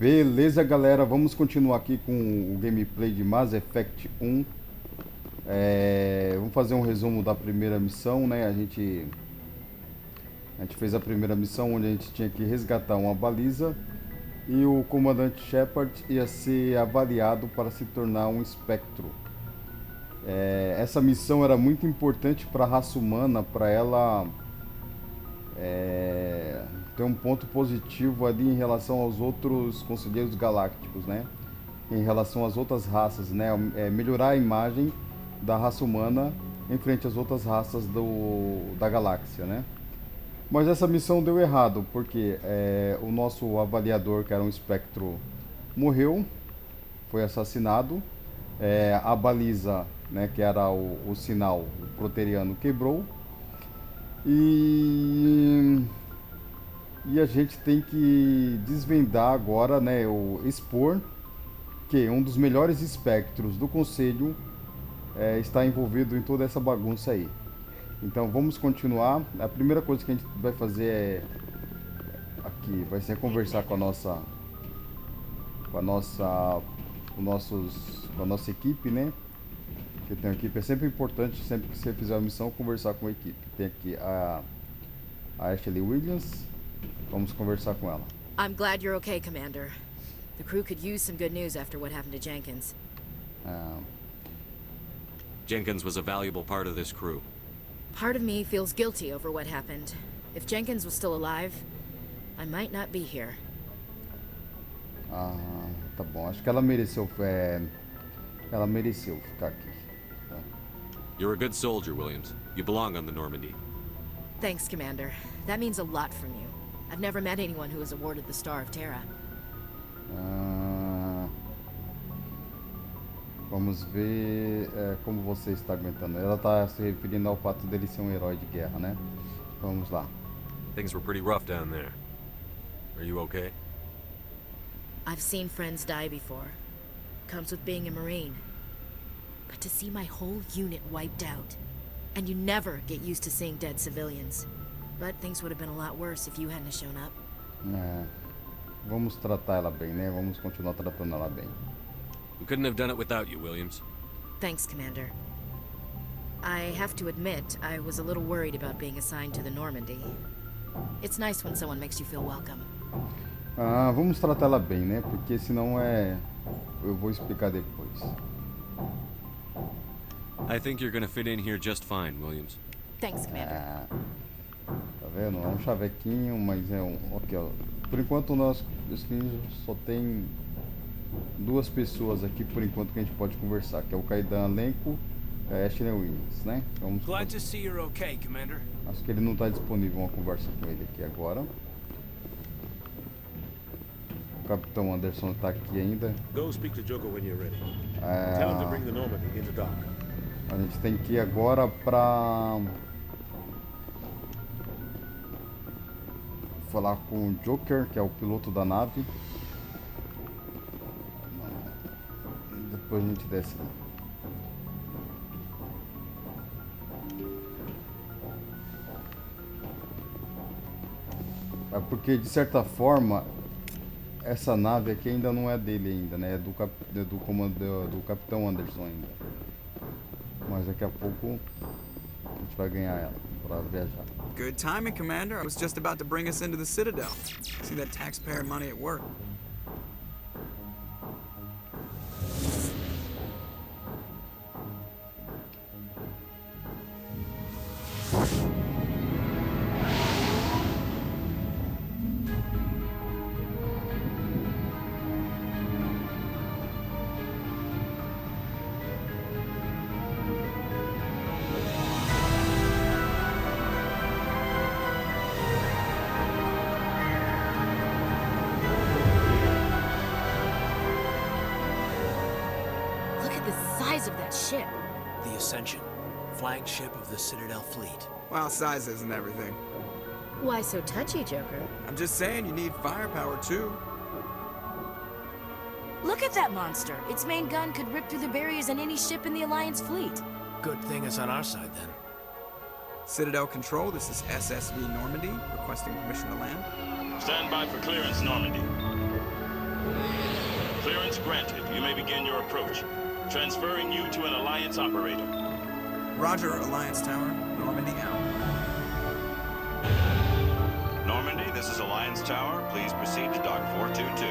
Beleza, galera, vamos continuar aqui com o gameplay de Mass Effect 1. Vamos fazer um resumo da primeira missão, né? A gente fez a primeira missão onde a gente tinha que resgatar uma baliza e o comandante Shepard ia ser avaliado para se tornar um espectro. Essa missão era muito importante para a raça humana, para ela ter um ponto positivo ali em relação aos outros conselheiros galácticos, né? Em relação às outras raças, né? Melhorar a imagem da raça humana em frente às outras raças da galáxia, né? Mas essa missão deu errado, porque o nosso avaliador, que era um espectro, morreu, foi assassinado. A baliza, né, que era o sinal proteriano, quebrou. E a gente tem que desvendar agora, né, expor que um dos melhores espectros do Conselho está envolvido em toda essa bagunça aí. Então vamos continuar. A primeira coisa que a gente vai fazer vai ser conversar com a nossa equipe, né? Porque tem uma equipe, é sempre importante, sempre que você fizer uma missão, conversar com a equipe. Tem aqui a Ashley Williams. Vamos conversar com ela. I'm glad you're okay, Commander. The crew could use some good news after what happened to Jenkins. Jenkins was a valuable part of this crew. Part of me feels guilty over what happened. If Jenkins was still alive, I might not be here. Tá bom. Acho que ela mereceu ficar aqui. Tá? You're a good soldier, Williams. You belong on the Normandy. Thanks, Commander. That means a lot from you. I've never met anyone who was awarded the Star of Terra. Vamos ver como você está aguentando. Ela está se referindo ao fato dele ser um herói de guerra, né? Vamos lá. Things were pretty rough down there. Are you okay? I've seen friends die before. Comes with being a Marine. But to see my whole unit wiped out. And you never get used to seeing dead civilians. But things would have been a lot worse if you hadn't shown up. Vamos tratar ela bem, né? Vamos continuar tratando ela bem. We couldn't have done it without you, Williams. Thanks, Commander. I have to admit, I was a little worried about being assigned to the Normandy. It's nice when someone makes you feel welcome. Vamos tratar ela bem, né? Porque senão eu vou explicar depois. I think you're gonna fit in here just fine, Williams. Thanks, Commander. Tá vendo? É um chavequinho, mas é um... Ok, ó. Por enquanto nós só tem duas pessoas aqui, por enquanto, que a gente pode conversar, que é o Kaidan Lenko e a Ashley Williams, né? Glad to see you're okay, Commander. Acho que ele não está disponível uma conversa com ele aqui agora. O Capitão Anderson está aqui ainda. Go speak to Joker when you're ready. Tell him to bring the Normandy into dock. A gente tem que ir agora para falar com o Joker, que é o piloto da nave. Depois a gente desce lá. Porque de certa forma essa nave aqui ainda não é dele ainda, né? É do comando do Capitão Anderson ainda. Mas daqui a pouco a gente vai ganhar ela para viajar. Good timing, Commander. I was just about to bring us into the Citadel. See that taxpayer money at work. Of that ship. The Ascension, flagship of the Citadel fleet. Well, size isn't everything. Why so touchy, Joker? I'm just saying you need firepower too. Look at that monster. Its main gun could rip through the barriers in any ship in the Alliance fleet. Good thing it's on our side then. Citadel Control, this is SSV Normandy, requesting permission to land. Stand by for clearance, Normandy. Clearance granted. You may begin your approach. Transferring you to an Alliance operator. Roger, Alliance Tower. Normandy out. Normandy, this is Alliance Tower. Please proceed to Dock 422.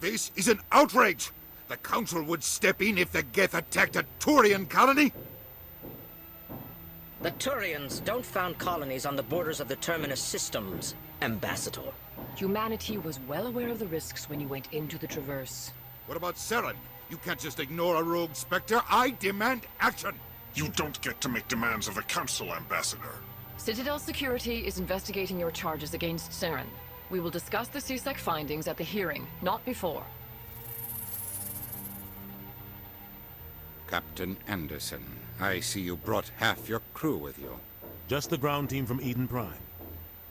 This is an outrage! The Council would step in if the Geth attacked a Turian colony? The Turians don't found colonies on the borders of the Terminus systems, Ambassador. Humanity was well aware of the risks when you went into the Traverse. What about Saren? You can't just ignore a rogue Spectre. I demand action! You don't get to make demands of the Council, Ambassador. Citadel Security is investigating your charges against Saren. We will discuss the CSEC findings at the hearing, not before. Captain Anderson, I see you brought half your crew with you. Just the ground team from Eden Prime,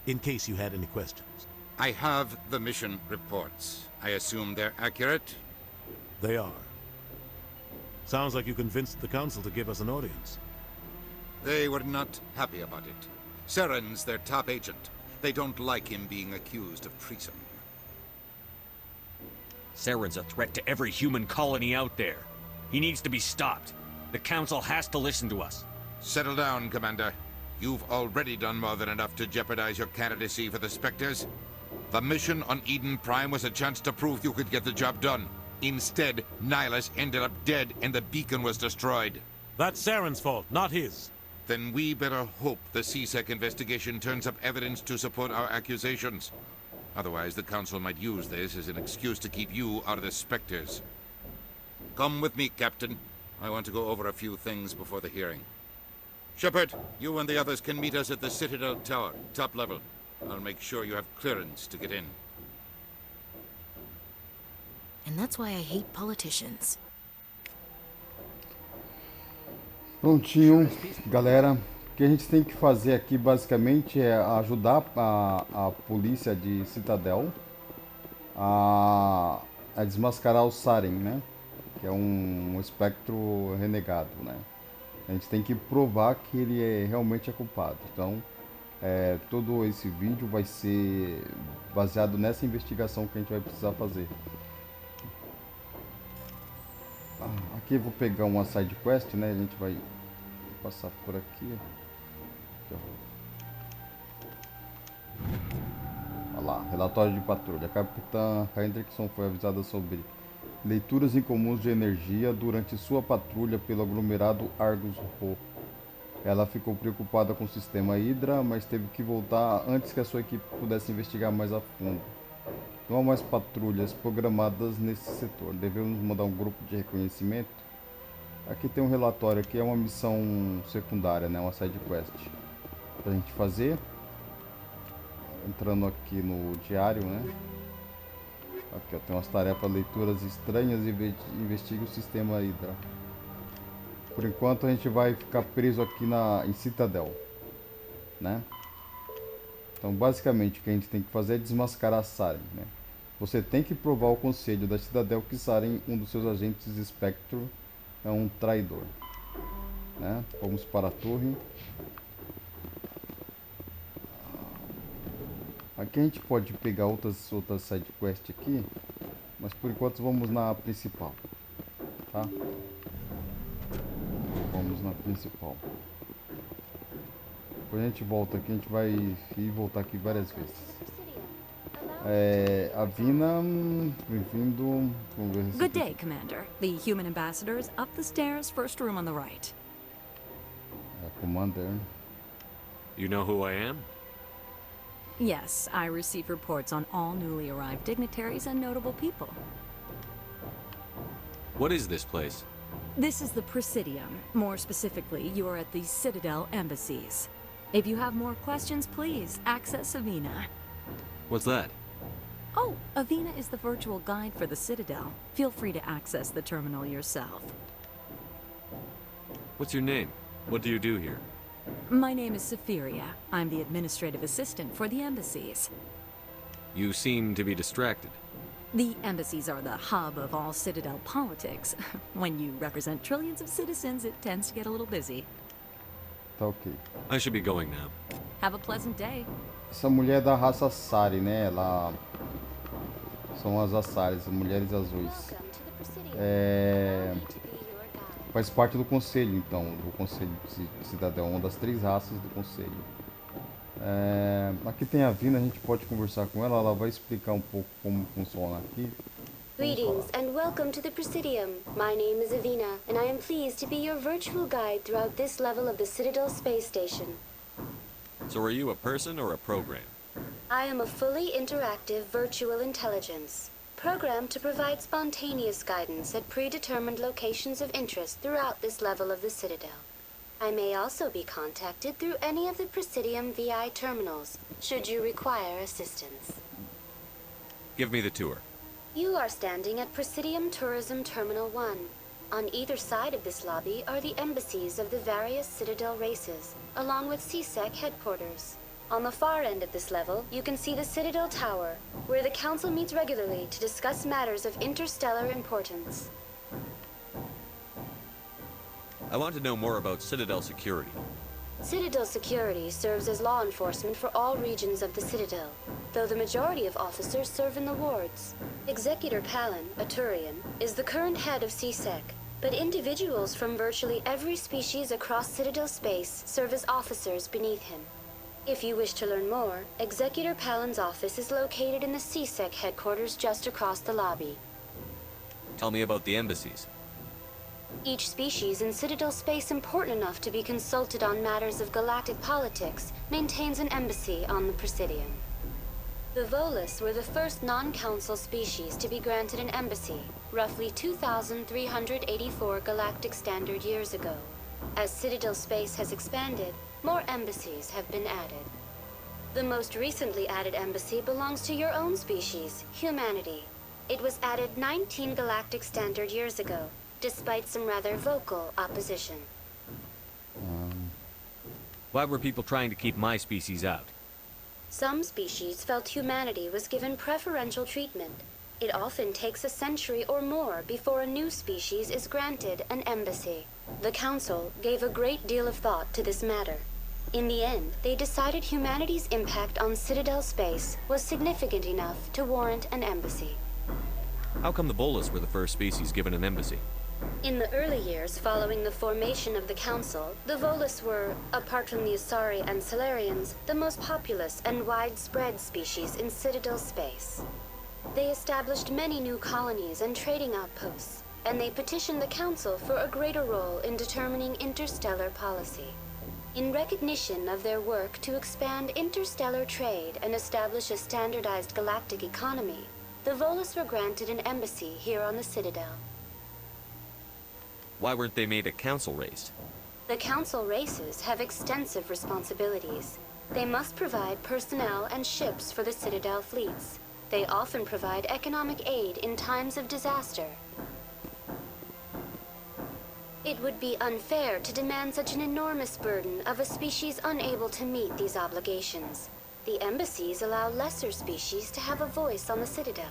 in case you had any questions. I have the mission reports. I assume they're accurate? They are. Sounds like you convinced the Council to give us an audience. They were not happy about it. Saren's their top agent. They don't like him being accused of treason. Saren's a threat to every human colony out there. He needs to be stopped. The Council has to listen to us. Settle down, Commander. You've already done more than enough to jeopardize your candidacy for the Spectres. The mission on Eden Prime was a chance to prove you could get the job done. Instead, Nihilus ended up dead and the beacon was destroyed. That's Saren's fault, not his. Then we better hope the CSEC investigation turns up evidence to support our accusations. Otherwise, the Council might use this as an excuse to keep you out of the Spectres. Come with me, Captain. I want to go over a few things before the hearing. Shepard, you and the others can meet us at the Citadel Tower, top level. I'll make sure you have clearance to get in. And that's why I hate politicians. Prontinho, galera. O que a gente tem que fazer aqui basicamente é ajudar a polícia de Citadel a desmascarar o Saren, né? Que é um espectro renegado, né? A gente tem que provar que ele realmente é culpado. Então, todo esse vídeo vai ser baseado nessa investigação que a gente vai precisar fazer. Aqui eu vou pegar uma side quest, né? A gente vai passar por aqui. Olha lá, relatório de patrulha. A capitã Hendrickson foi avisada sobre leituras incomuns de energia durante sua patrulha pelo aglomerado Argus Rho. Ela ficou preocupada com o sistema Hydra, mas teve que voltar antes que a sua equipe pudesse investigar mais a fundo. Não há mais patrulhas programadas nesse setor. Devemos mandar um grupo de reconhecimento. Aqui tem um relatório, aqui é uma missão secundária, né? Uma side quest pra gente fazer. Entrando aqui no diário, né? Aqui ó, tem umas tarefas, leituras estranhas e investigue o sistema Hydra. Por enquanto a gente vai ficar preso aqui em Citadel, né? Então basicamente o que a gente tem que fazer é desmascarar Saren, né? Você tem que provar ao conselho da Citadel que Saren, um dos seus agentes Spectre, é um traidor, né? Vamos para a torre. Aqui a gente pode pegar outras side quest aqui, mas por enquanto vamos na principal, tá? Vamos na principal. Depois a gente volta aqui, a gente vai ir e voltar aqui várias vezes. A Vina, bem-vindo. Good day, Commander. The human ambassador is up the stairs, first room on the right. Commander. You know who I am? Yes, I receive reports on all newly arrived dignitaries and notable people. What is this place? This is the Presidium. More specifically, you are at the Citadel embassies. If you have more questions, please access Avina. What's that? Oh, Avina is the virtual guide for the Citadel. Feel free to access the terminal yourself. What's your name? What do you do here? My name is Safiria. I'm the administrative assistant for the embassies. You seem to be distracted. The embassies are the hub of all Citadel politics. When you represent trillions of citizens, it tends to get a little busy. Tá ok. I should be going now. Have a pleasant day. Essa mulher é da raça Saren, né? Ela... São as Assares, as mulheres azuis. Faz parte do conselho, então, do conselho cidadão, uma das 3 raças do conselho. Aqui tem a Vina, a gente pode conversar com ela, ela vai explicar um pouco como funciona aqui. Greetings and welcome to the Presidium. My name is Avina, and I am pleased to be your virtual guide throughout this level of the Citadel space station. So are you a person or a program? I am a fully interactive virtual intelligence, programmed to provide spontaneous guidance at predetermined locations of interest throughout this level of the Citadel. I may also be contacted through any of the Presidium VI terminals, should you require assistance. Give me the tour. You are standing at Presidium Tourism Terminal 1. On either side of this lobby are the embassies of the various Citadel races, along with CSEC headquarters. On the far end of this level, you can see the Citadel Tower, where the Council meets regularly to discuss matters of interstellar importance. I want to know more about Citadel security. Citadel security serves as law enforcement for all regions of the Citadel, though the majority of officers serve in the wards. Executor Palin, a Turian, is the current head of CSEC, but individuals from virtually every species across Citadel space serve as officers beneath him. If you wish to learn more, Executor Palin's office is located in the CSEC headquarters just across the lobby. Tell me about the embassies. Each species in Citadel space important enough to be consulted on matters of galactic politics maintains an embassy on the Presidium. The Volus were the first non-council species to be granted an embassy, roughly 2,384 galactic standard years ago. As Citadel space has expanded, more embassies have been added. The most recently added embassy belongs to your own species, humanity. It was added 19 galactic standard years ago, despite some rather vocal opposition. Why were people trying to keep my species out? Some species felt humanity was given preferential treatment. It often takes a century or more before a new species is granted an embassy. The Council gave a great deal of thought to this matter. In the end, they decided humanity's impact on Citadel space was significant enough to warrant an embassy. How come the Bolus were the first species given an embassy? In the early years following the formation of the Council, the Volus were, apart from the Asari and Salarians, the most populous and widespread species in Citadel space. They established many new colonies and trading outposts, and they petitioned the Council for a greater role in determining interstellar policy. In recognition of their work to expand interstellar trade and establish a standardized galactic economy, the Volus were granted an embassy here on the Citadel. Why weren't they made a council race? The Council races have extensive responsibilities. They must provide personnel and ships for the Citadel fleets. They often provide economic aid in times of disaster. It would be unfair to demand such an enormous burden of a species unable to meet these obligations. The embassies allow lesser species to have a voice on the Citadel.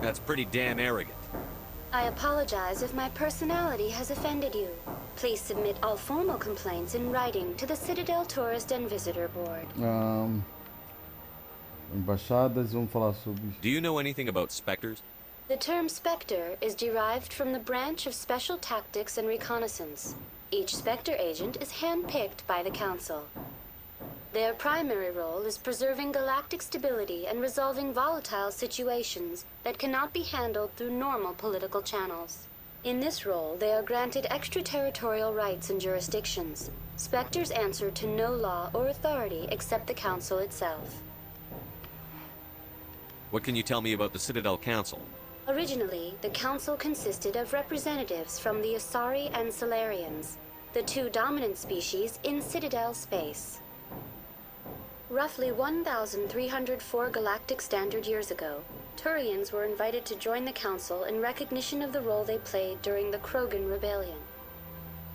That's pretty damn arrogant. I apologize if my personality has offended you. Please submit all formal complaints in writing to the Citadel Tourist and Visitor Board. Embaixadas, vamos falar sobre... Do you know anything about specters? The term Spectre is derived from the branch of Special Tactics and Reconnaissance. Each Spectre agent is hand-picked by the Council. Their primary role is preserving galactic stability and resolving volatile situations that cannot be handled through normal political channels. In this role, they are granted extraterritorial rights and jurisdictions. Spectres answer to no law or authority except the Council itself. What can you tell me about the Citadel Council? Originally, the Council consisted of representatives from the Asari and Salarians, the two dominant species in Citadel space. Roughly 1,304 galactic standard years ago, Turians were invited to join the Council in recognition of the role they played during the Krogan Rebellion.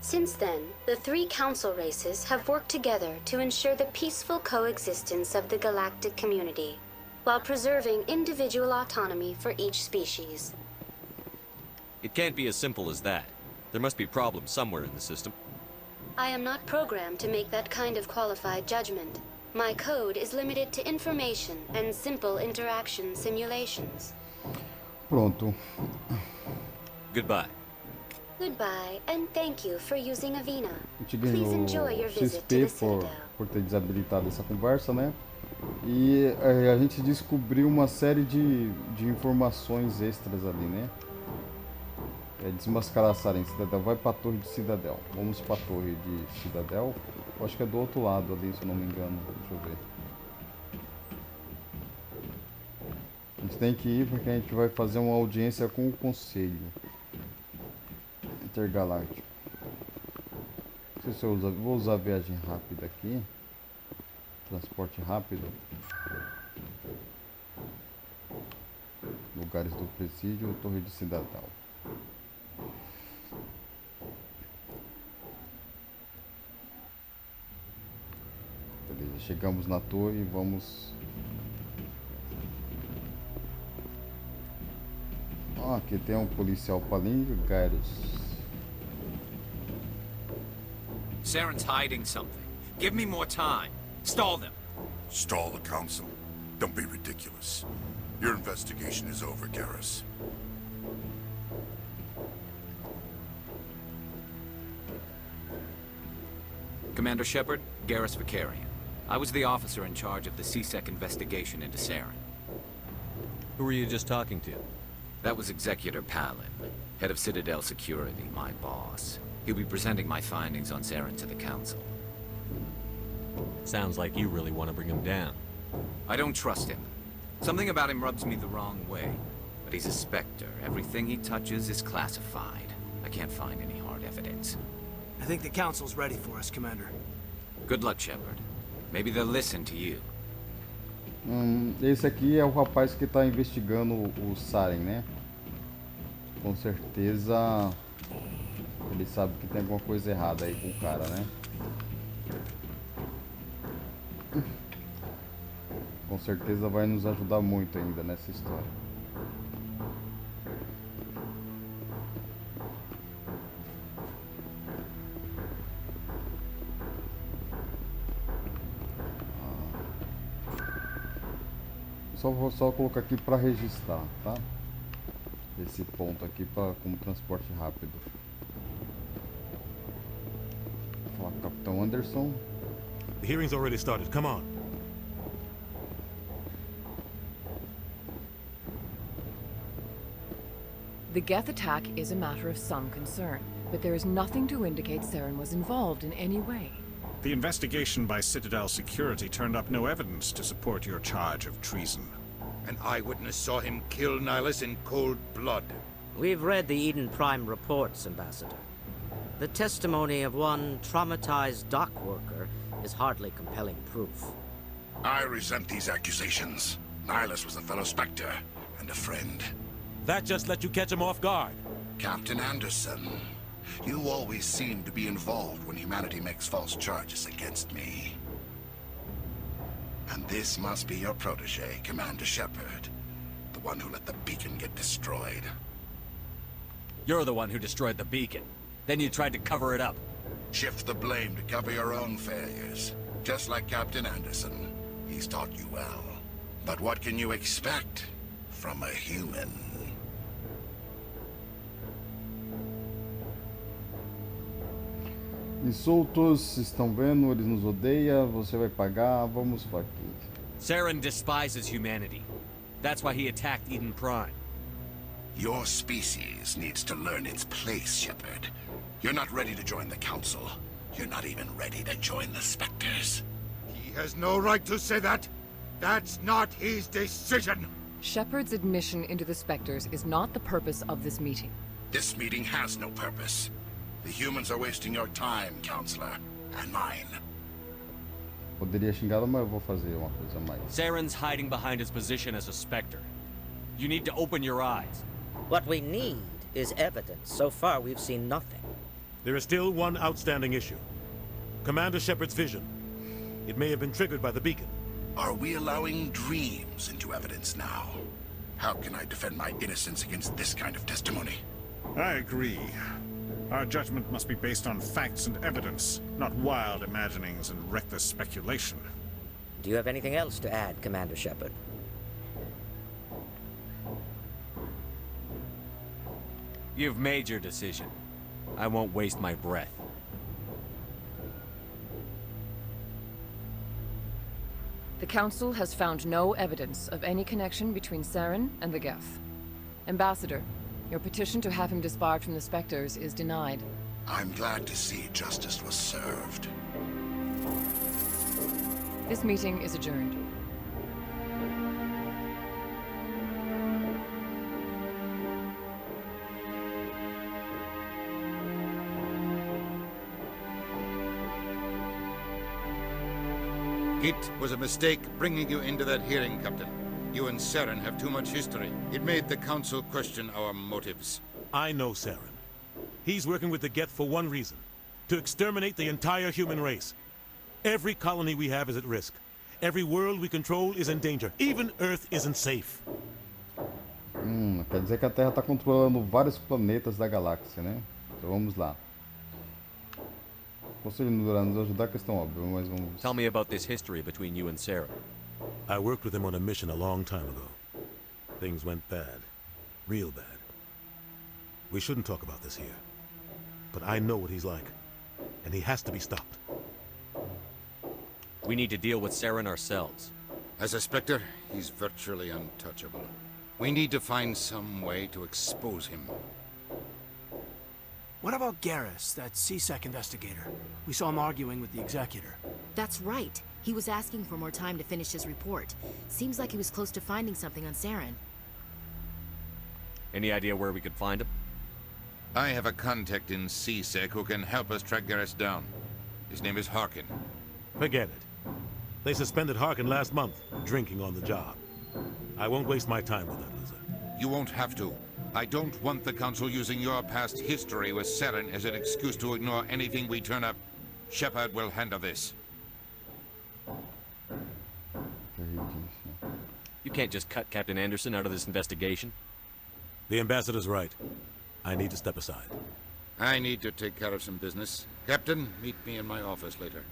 Since then, the three council races have worked together to ensure the peaceful coexistence of the galactic community, while preserving individual autonomy for each species. It can't be as simple as that. There must be problems somewhere in the system. I am not programmed to make that kind of qualified judgment. My code is limited to information and simple interaction simulations. Pronto. Goodbye. Goodbye, and thank you for using Avina. A gente Please enjoy your visit to the XP Citadel. por ter desabilitado essa conversa, né? E a gente descobriu uma série de informações extras ali, né? Desmascarar Saren, Cidadel. Vai pra torre de Cidadel. Vamos pra torre de Cidadel. Eu acho que é do outro lado ali, se eu não me engano. Deixa eu ver. A gente tem que ir porque a gente vai fazer uma audiência com o Conselho Intergaláctico. Não sei se eu vou usar a viagem rápida aqui. Transporte rápido. Lugares do presídio, torre de Cidadel. Beleza, chegamos na torre e vamos... aqui tem policial palinho, Gyros. Saren's hiding something. Give me more time. Stall them. Stall the council? Don't be ridiculous. Your investigation is over, Garrus. Commander Shepard, Garrus Vicarian. I was the officer in charge of the CSEC investigation into Saren. Who were you just talking to? That was Executor Palin, head of Citadel Security, my boss. He'll be presenting my findings on Saren to the Council. Sounds like you really want to bring him down. I don't trust him. Something about him rubs me the wrong way. But he's a Spectre. Everything he touches is classified. I can't find any hard evidence. I think the Council's ready for us, Commander. Good luck, Shepard. Maybe they'll listen to you. Esse aqui é o rapaz que está investigando o Saren, né? Com certeza ele sabe que tem alguma coisa errada aí com o cara, né? Com certeza vai nos ajudar muito ainda nessa história. Vou só colocar aqui para registrar, tá? Esse ponto aqui como transporte rápido. Vou falar com o Capitão Anderson. The hearing's already started. Come on. The Geth attack is a matter of some concern, but there is nothing to indicate Saren was involved in any way. The investigation by Citadel Security turned up no evidence to support your charge of treason. An eyewitness saw him kill Nihilus in cold blood. We've read the Eden Prime reports, Ambassador. The testimony of one traumatized dock worker is hardly compelling proof. I resent these accusations. Nihilus was a fellow Spectre and a friend. That just let you catch him off guard. Captain Anderson, you always seem to be involved when humanity makes false charges against me. And this must be your protege, Commander Shepard. The one who let the beacon get destroyed. You're the one who destroyed the beacon. Then you tried to cover it up. Shift the blame to cover your own failures. Just like Captain Anderson. He's taught you well. But what can you expect from a human? Insultos, estão vendo? Eles nos odeiam, você vai pagar, vamos aqui. Saren despises humanity. That's why he attacked Eden Prime. Your species needs to learn its place, Shepard. You're not ready to join the Council. You're not even ready to join the Spectres. He has no right to say that. That's not his decision. Shepard's admission into the Spectres is not the purpose of this meeting. This meeting has no purpose. The humans are wasting your time, Counselor, and mine. Poderia xingá-lo, mas eu vou fazer uma coisa mais. Saren's hiding behind his position as a Spectre. You need to open your eyes. What we need is evidence. So far, we've seen nothing. There is still one outstanding issue. Commander Shepard's vision. It may have been triggered by the beacon. Are we allowing dreams into evidence now? How can I defend my innocence against this kind of testimony? I agree. Our judgment must be based on facts and evidence, not wild imaginings and reckless speculation. Do you have anything else to add, Commander Shepard? You've made your decision. I won't waste my breath. The Council has found no evidence of any connection between Saren and the Geth. Ambassador, your petition to have him disbarred from the Spectres is denied. I'm glad to see justice was served. This meeting is adjourned. It was a mistake bringing you into that hearing, Captain. You and Saren have too much history. It made the Council question our motives. I know Saren. He's working with the Geth for one reason. To exterminate the entire human race. Every colony we have is at risk. Every world we control is in danger. Even Earth isn't safe. Quer dizer que a Terra está controlando vários planetas da galáxia, né? Então vamos lá. Conselho irá nos ajudar, a questão óbvia, mas vamos... Tell me about this history between you and Saren. I worked with him on a mission a long time ago. Things went bad. Real bad. We shouldn't talk about this here. But I know what he's like. And he has to be stopped. We need to deal with Saren ourselves. As a Spectre, he's virtually untouchable. We need to find some way to expose him. What about Garrus, that CSEC investigator? We saw him arguing with the Executor. That's right. He was asking for more time to finish his report. Seems like he was close to finding something on Saren. Any idea where we could find him? I have a contact in CSEC who can help us track Garrus down. His name is Harkin. Forget it. They suspended Harkin last month, drinking on the job. I won't waste my time with that loser. You won't have to. I don't want the Council using your past history with Saren as an excuse to ignore anything we turn up. Shepard will handle this. You can't just cut Captain Anderson out of this investigation. The Ambassador's right. I need to step aside. I need to take care of some business. Captain, meet me in my office later.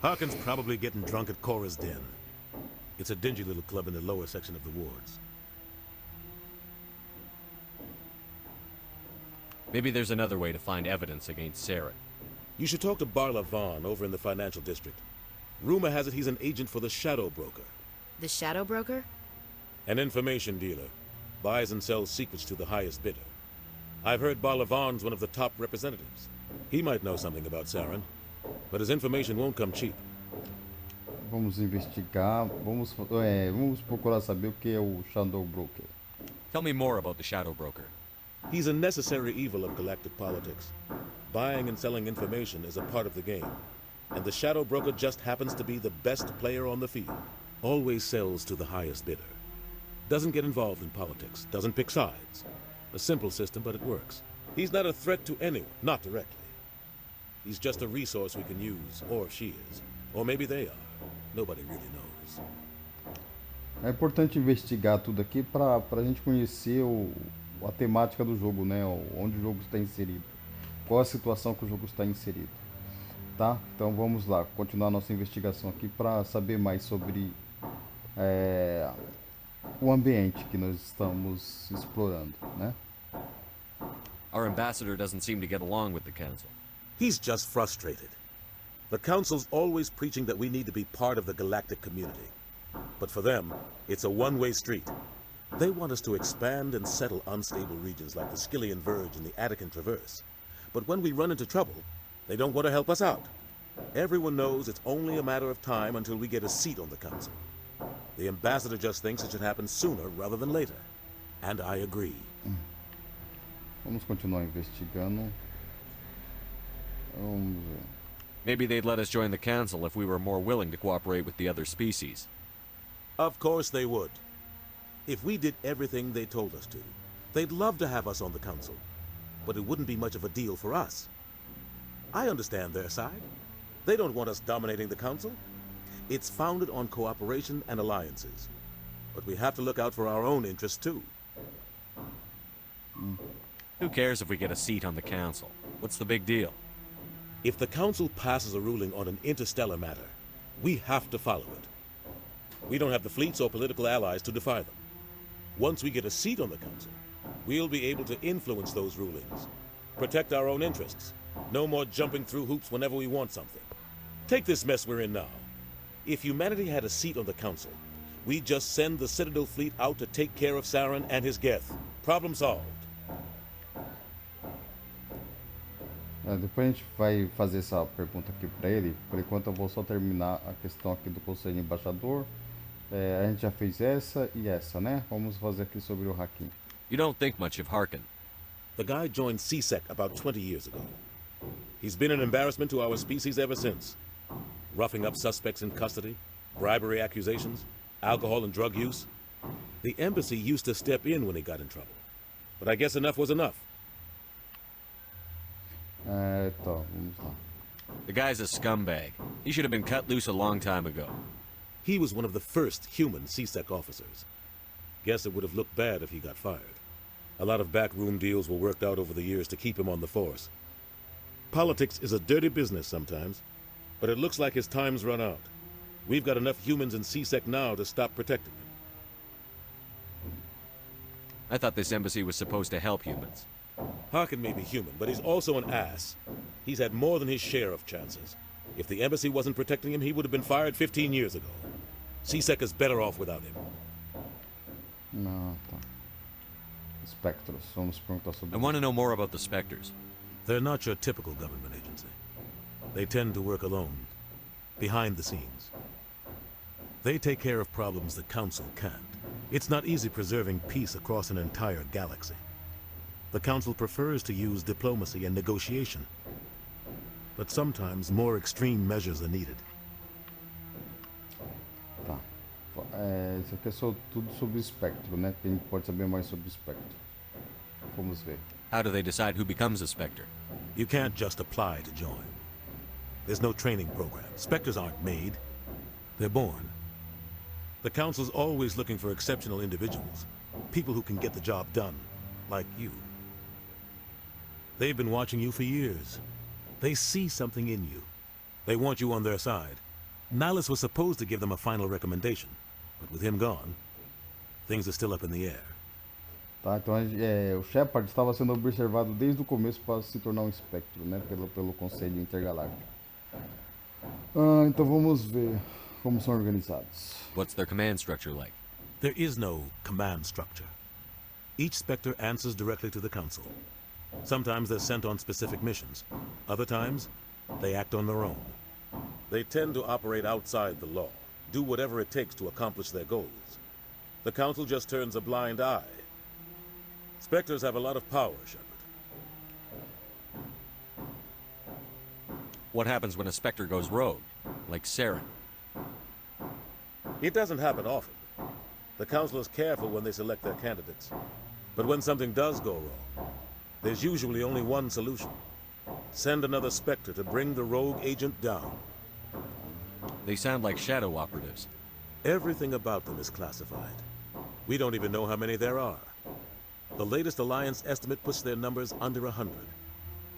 Harkin's probably getting drunk at Cora's Den. It's a dingy little club in the lower section of the wards. Maybe there's another way to find evidence against Saren. You should talk to Barla Vaughn over in the financial district. Rumor has it he's an agent for the Shadow Broker. The Shadow Broker? An information dealer. Buys and sells secrets to the highest bidder. I've heard Barla Vaughn's one of the top representatives. He might know something about Saren, but his information won't come cheap. Vamos investigar, vamos procurar saber o que é o Shadow Broker. Tell me more about the Shadow Broker. He's a necessary evil of galactic politics. Buying and selling information is a part of the game. And the Shadow Broker just happens to be the best player on the field. Always sells to the highest bidder. Doesn't get involved in politics, doesn't pick sides. A simple system, but it works. He's not a threat to anyone, not directly. He's just a resource we can use, or she is. Or maybe they are. Nobody really knows. É importante investigar tudo aqui para a gente conhecer a temática do jogo, né? Onde o jogo está inserido. Qual a situação que o jogo está inserido. Tá? Então vamos lá, continuar nossa investigação aqui para saber mais sobre o ambiente que nós estamos explorando, né? Our ambassador doesn't seem to get along with the council. He's just frustrated. The council's always preaching that we need to be part of the galactic community. But for them, it's a one-way street. They want us to expand and settle unstable regions like the Skillian Verge and the Attican Traverse. But when we run into trouble, they don't want to help us out. Everyone knows it's only a matter of time until we get a seat on the council. The ambassador just thinks it should happen sooner rather than later. And I agree. Vamos continuar investigando. Vamos ver. Maybe they'd let us join the council if we were more willing to cooperate with the other species. Of course they would. If we did everything they told us to, they'd love to have us on the council. but it wouldn't be much of a deal for us. I understand their side. They don't want us dominating the council. It's founded on cooperation and alliances. But we have to look out for our own interests too. Who cares if we get a seat on the council? What's the big deal? If the council passes a ruling on an interstellar matter, we have to follow it. We don't have the fleets or political allies to defy them. Once we get a seat on the council, we'll be able to influence those rulings, protect our own interests. No more jumping through hoops whenever we want something. Take this mess we're in now. If humanity had a seat on the council, we'd just send the Citadel fleet out to take care of Saren and his Geth. Problem solved. Depois a gente vai fazer essa pergunta aqui para ele. Por enquanto eu vou só terminar a questão aqui do Conselho Embaixador. A gente já fez essa e essa, né? Vamos fazer aqui sobre o Hakim. You don't think much of Harkin. The guy joined CSEC about 20 years ago. He's been an embarrassment to our species ever since. Roughing up suspects in custody, bribery accusations, alcohol and drug use. The embassy used to step in when he got in trouble. But I guess enough was enough. Então, vamos lá. The guy's a scumbag. He should have been cut loose a long time ago. He was one of the first human CSEC officers. Guess it would have looked bad if he got fired. A lot of backroom deals were worked out over the years to keep him on the force. Politics is a dirty business sometimes, but it looks like his time's run out. We've got enough humans in CSEC now to stop protecting him. I thought this embassy was supposed to help humans. Harkin may be human, but he's also an ass. He's had more than his share of chances. If the embassy wasn't protecting him, he would have been fired 15 years ago. CSEC is better off without him. Não, tá. Spectros, vamos perguntar sobre. I want to know more about the Spectres. They're not your typical government agency. They tend to work alone, behind the scenes. They take care of problems the Council can't. It's not easy preserving peace across an entire galaxy. The Council prefers to use diplomacy and negotiation. But sometimes more extreme measures are needed. Tá. Isso aqui é tudo sobre o espectro, né? Quem pode saber mais sobre o espectro? Vamos ver. How do they decide who becomes a Spectre? You can't just apply to join. There's no training program. Spectres aren't made. They're born. The Council's always looking for exceptional individuals. People who can get the job done. Like you. They've been watching you for years. They see something in you. They want you on their side. Nihilus was supposed to give them a final recommendation. But with him gone, things are still up in the air. Tá, então o Shepard estava sendo observado desde o começo para se tornar um espectro, né? Pelo Conselho Intergaláctico. Então vamos ver como são organizados. What's their command structure like? There is no command structure. Each Spectre answers directly to the Council. Sometimes they're sent on specific missions. Other times, they act on their own. They tend to operate outside the law, do whatever it takes to accomplish their goals. The Council just turns a blind eye. Spectres have a lot of power, Shepard. What happens when a Spectre goes rogue, like Saren? It doesn't happen often. The Council is careful when they select their candidates. But when something does go wrong, there's usually only one solution. Send another Spectre to bring the rogue agent down. They sound like shadow operatives. Everything about them is classified. We don't even know how many there are. The latest Alliance estimate puts their numbers under 100.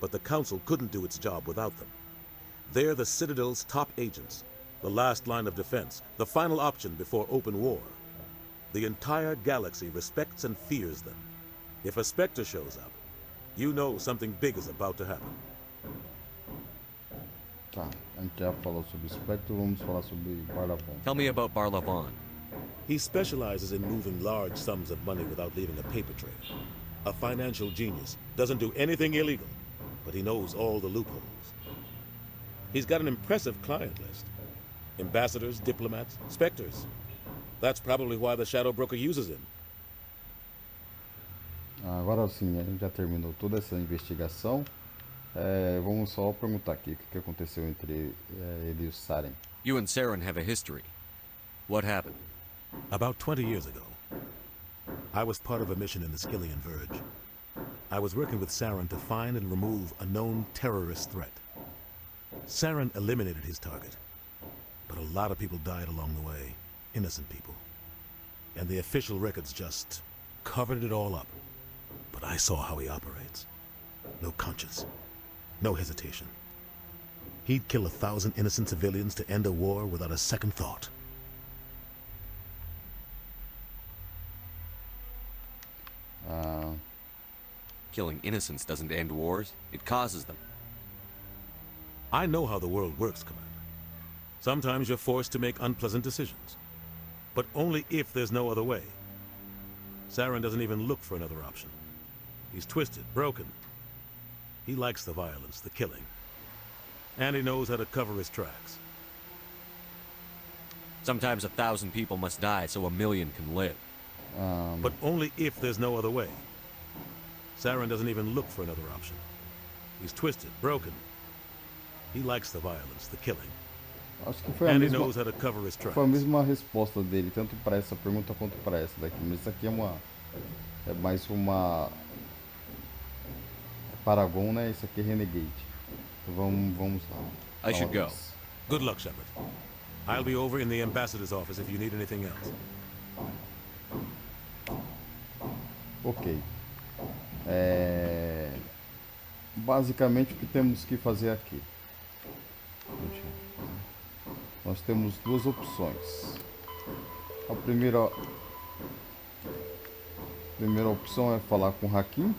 But the Council couldn't do its job without them. They're the Citadel's top agents, the last line of defense, the final option before open war. The entire galaxy respects and fears them. If a Spectre shows up, you know something big is about to happen. Tá, a gente já falou sobre o espectro, vamos falar sobre Barlavon. Tell me about Barlavon. He specializes in moving large sums of money without leaving a paper trail. A financial genius, doesn't do anything illegal, but he knows all the loopholes. He's got an impressive client list. Ambassadors, diplomats, Spectres. That's probably why the Shadow Broker uses him. Agora sim, a gente já terminou toda essa investigação. Vamos só perguntar aqui o que aconteceu entre ele e o Saren. You and Saren have a history. What happened? About 20 years ago, I was part of a mission in the Skillian Verge. I was working with Saren to find and remove a known terrorist threat. Saren eliminated his target, but a lot of people died along the way, innocent people. And the official records just covered it all up. But I saw how he operates. No conscience, no hesitation. He'd kill 1,000 innocent civilians to end a war without a second thought. Killing innocents doesn't end wars, it causes them. I know how the world works, Commander. Sometimes you're forced to make unpleasant decisions. But only if there's no other way. Saren doesn't even look for another option. He's twisted, broken. He likes the violence, the killing. And he knows how to cover his tracks. Sometimes 1,000 people must die so 1,000,000 can live. But only if there's no other way. Saren doesn't even look for another option. He's twisted, broken. He likes the violence, the killing. Acho que foi a mesma resposta dele, tanto para essa pergunta quanto para essa daqui. Mas isso aqui é mais uma Paragon, né? Isso aqui é Renegade. Então vamos lá. I should go. Good luck, Shepard. I'll be over in the ambassador's office if you need anything else. Ok. Basicamente o que temos que fazer aqui. Nós temos duas opções. A primeira opção é falar com o Hakim,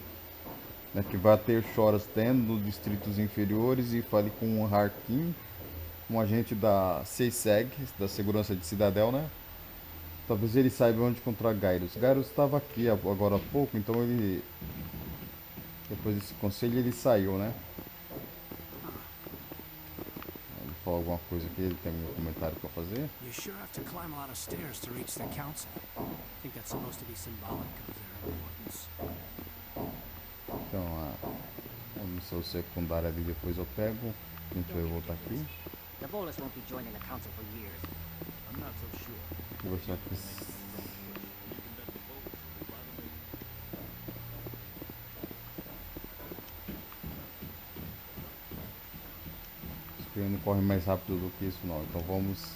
né, que vai ter Choras nos distritos inferiores, e fale com o Hakim, um agente da CSEG, da Segurança de Cidadel, né? Talvez ele saiba onde encontrar Gyros. Gyros estava aqui agora há pouco, então ele, depois desse conselho, ele saiu, né? Ele falou alguma coisa aqui, ele tem um comentário para fazer. You sure have to climb a lot of stairs to reach the council. I think that's supposed to be symbolic of their importance. Então a missão secundária ali depois eu pego. A gente vai voltar aqui. The Volus won't be joining the council for years. I'm not so sure. Vou achar que não corre mais rápido do que isso não, então vamos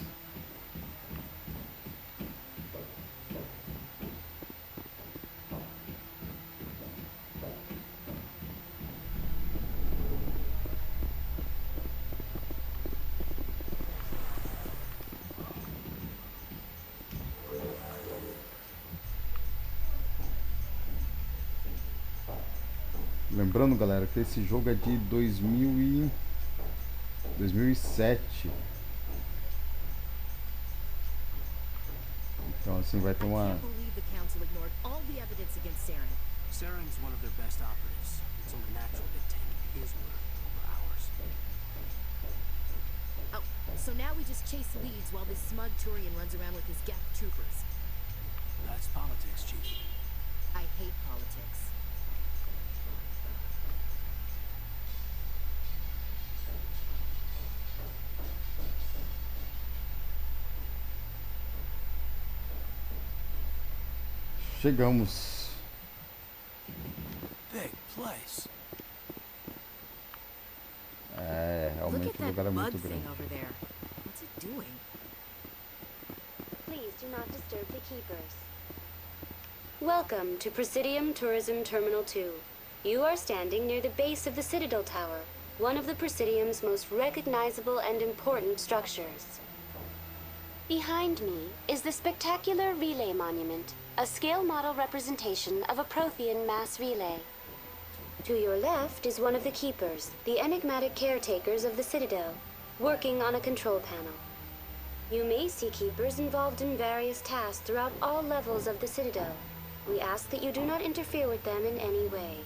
lembrando, galera, que esse jogo é de 2007. Então assim vai ter uma... Saren's one of their best operatives. It's only natural to take his word over ours. Oh, so now we just chase leads while this smug Turian runs around with his Geth troopers. That's politics, Chief. I hate politics. Chegamos. Big place. Realmente o lugar é muito grande. What's it doing? Please do not disturb the keepers. Welcome to Presidium Tourism Terminal 2. You are standing near the base of the Citadel Tower, one of the Presidium's most recognizable and important structures. Behind me is the spectacular Relay Monument, a scale model representation of a Prothean mass relay. To your left is one of the Keepers, the enigmatic caretakers of the Citadel, working on a control panel. You may see Keepers involved in various tasks throughout all levels of the Citadel. We ask that you do not interfere with them in any way.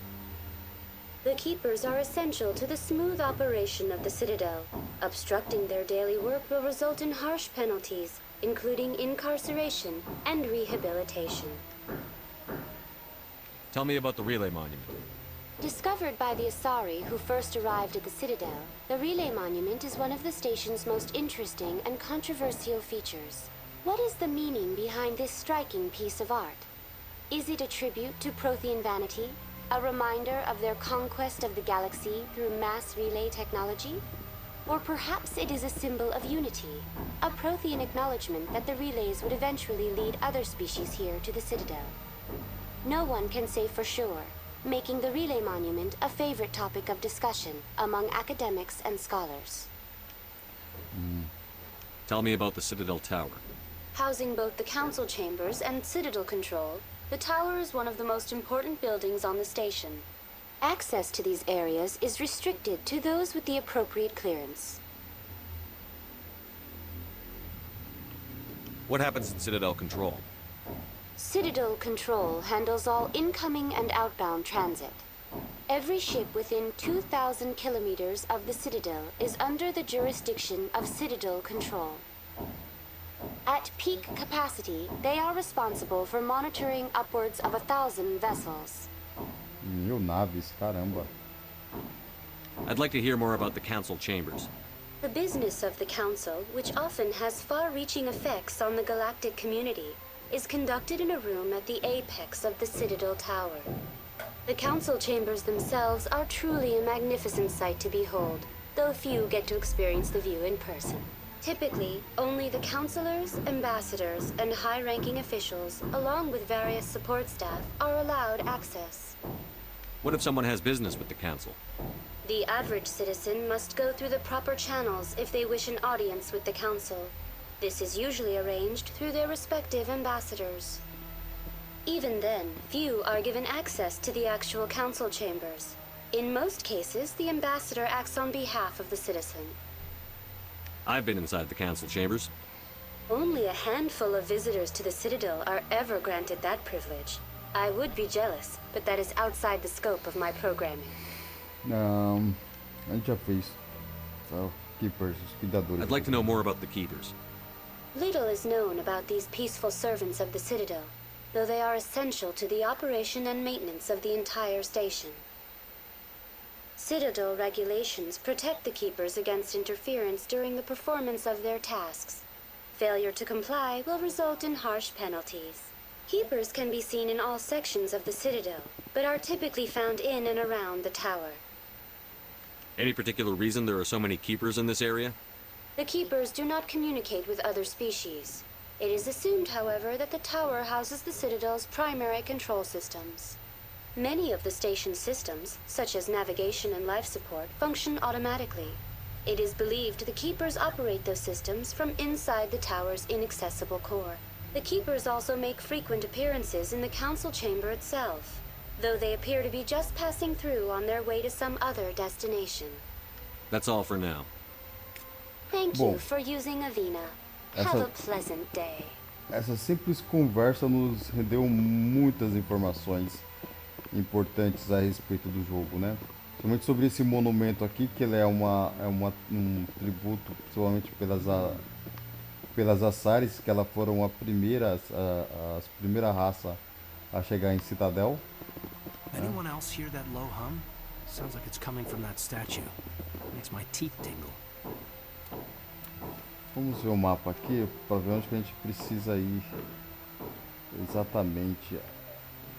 The Keepers are essential to the smooth operation of the Citadel. Obstructing their daily work will result in harsh penalties, including incarceration and rehabilitation. Tell me about the Relay Monument. Discovered by the Asari who first arrived at the Citadel, the Relay Monument is one of the station's most interesting and controversial features. What is the meaning behind this striking piece of art? Is it a tribute to Prothean vanity? A reminder of their conquest of the galaxy through mass relay technology? Or perhaps it is a symbol of unity, a Prothean acknowledgement that the relays would eventually lead other species here to the Citadel. No one can say for sure, making the relay monument a favorite topic of discussion among academics and scholars. Tell me about the Citadel Tower. Housing both the council chambers and Citadel control, the tower is one of the most important buildings on the station. Access to these areas is restricted to those with the appropriate clearance. What happens in Citadel Control? Citadel Control handles all incoming and outbound transit. Every ship within 2,000 kilometers of the Citadel is under the jurisdiction of Citadel Control. At peak capacity, they are responsible for monitoring upwards of 1,000 vessels. 1000 naves, caramba. I'd like to hear more about the council chambers. The business of the Council, which often has far-reaching effects on the galactic community, is conducted in a room at the apex of the Citadel Tower. The Council chambers themselves are truly a magnificent sight to behold, though few get to experience the view in person. Typically, only the councilors, ambassadors, and high-ranking officials, along with various support staff, are allowed access. What if someone has business with the council? The average citizen must go through the proper channels if they wish an audience with the council. This is usually arranged through their respective ambassadors. Even then, few are given access to the actual council chambers. In most cases, the ambassador acts on behalf of the citizen. I've been inside the council chambers. Only a handful of visitors to the Citadel are ever granted that privilege. I would be jealous, but that is outside the scope of my programming. A gente já fez. Keepers, os cuidadores. I'd like to know more about the keepers. Little is known about these peaceful servants of the Citadel, though they are essential to the operation and maintenance of the entire station. Citadel regulations protect the keepers against interference during the performance of their tasks. Failure to comply will result in harsh penalties. Keepers can be seen in all sections of the Citadel, but are typically found in and around the tower. Any particular reason there are so many keepers in this area? The keepers do not communicate with other species. It is assumed, however, that the tower houses the Citadel's primary control systems. Many of the station's systems, such as navigation and life support, function automatically. It is believed the keepers operate those systems from inside the tower's inaccessible core. The keepers also make frequent appearances in the council chamber itself, though they appear to be just passing through on their way to some other destination. That's all for now. Thank you for using Avina. Have a pleasant day. Essa simples conversa nos rendeu muitas informações importantes a respeito do jogo, né? Principalmente sobre esse monumento aqui, que ele é um tributo, principalmente pelas Asares, que elas foram a primeira raça a chegar em Citadel. Anyone else hear that low hum? Sounds like it's coming from that statue. Makes my teeth tingle. Vamos ver o mapa aqui para ver onde que a gente precisa ir exatamente.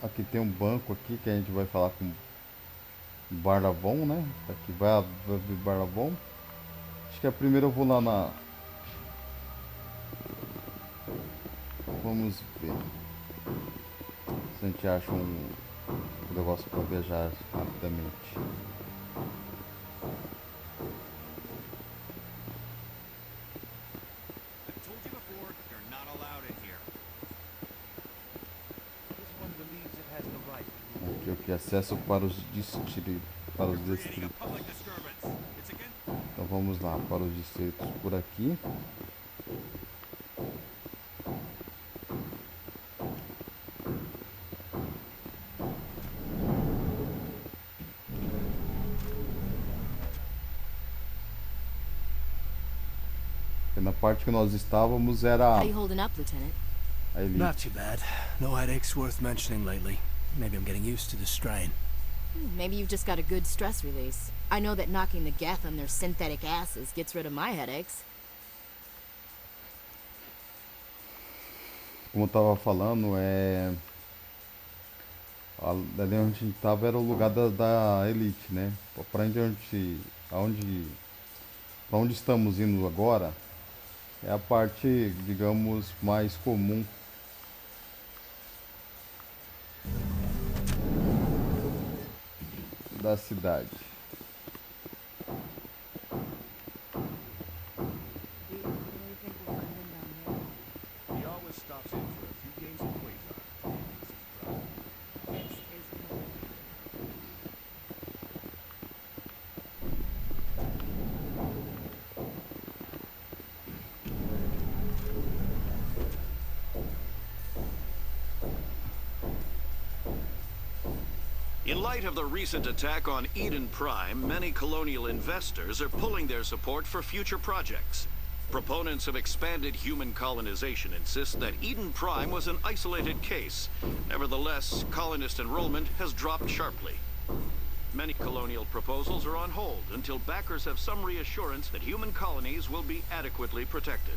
Aqui tem um banco aqui que a gente vai falar com Barlavon, né? Aqui vai vir Barlavon. Acho que a primeira eu vou lá na... Vamos ver se a gente acha um negócio para viajar rapidamente. Aqui, acesso para os distritos. Então vamos lá para os distritos por aqui. Na parte que nós estávamos era How you holding up, Lieutenant? a elite. Not too bad. No headaches worth mentioning lately. Maybe I'm getting used to the strain. Maybe you've just got a good stress release. I know that knocking the Geth on their synthetic asses gets rid of my headaches. Como eu estava falando, Ali onde a gente tava era o lugar da elite, né? Pra onde estamos indo agora é a parte, digamos, mais comum da cidade. In light of the recent attack on Eden Prime, many colonial investors are pulling their support for future projects. Proponents of expanded human colonization insist that Eden Prime was an isolated case. Nevertheless, colonist enrollment has dropped sharply. Many colonial proposals are on hold until backers have some reassurance that human colonies will be adequately protected.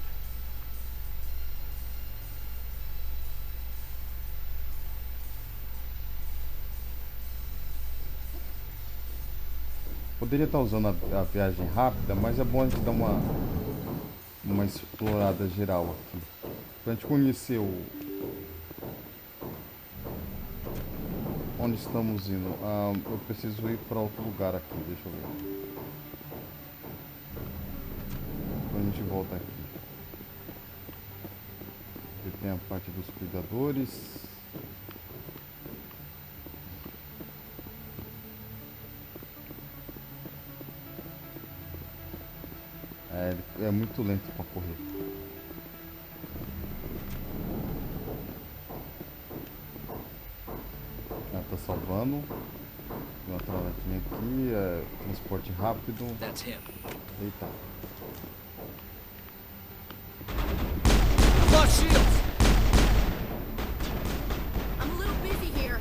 Poderia estar usando a viagem rápida, mas é bom a gente dar uma explorada geral aqui. Pra gente conhecer onde estamos indo. Eu preciso ir para outro lugar aqui, deixa eu ver. Depois a gente volta aqui. Aqui tem a parte dos cuidadores. É muito lento para correr. Ela tá salvando. Tem uma travadinha aqui, transporte rápido. Eita. I'm a little busy here.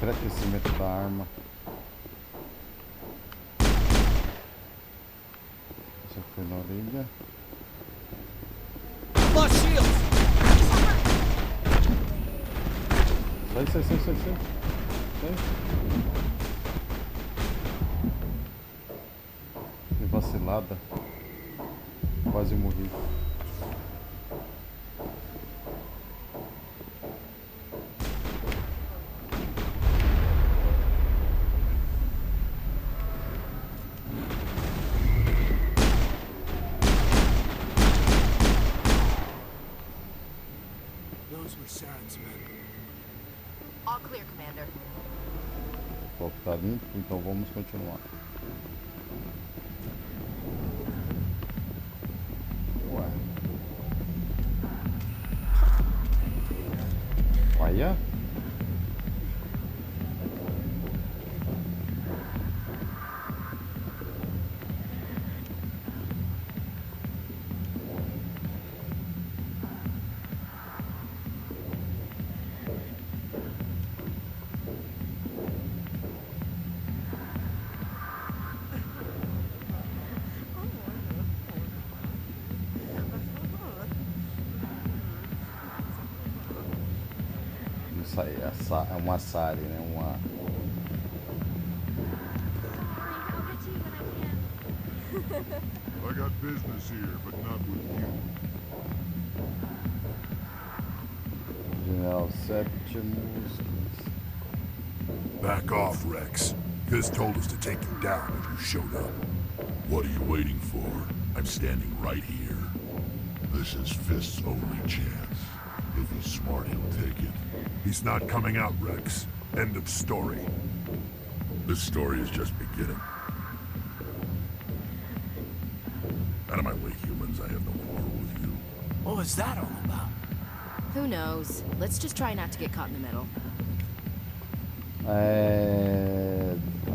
Aquecimento da arma. Essa foi na orelha. Sai. Que vacilada. Quase morri. Saren's men. All clear, Commander. O foco tá limpo, então vamos continuar. Ué. Olha. É uma Saren, né? I got business here, but not with you. General Septimus. Back off, Rex. Fizz told us to take you down if you showed up. What are you waiting for? I'm standing right here. This is Fist's only chance. If he's smart, he'll take it. He's not coming out, Rex. End of story. This story is just beginning. Out of my way, humans. I have no quarrel with you. What was that all about? Who knows? Let's just try not to get caught in the middle.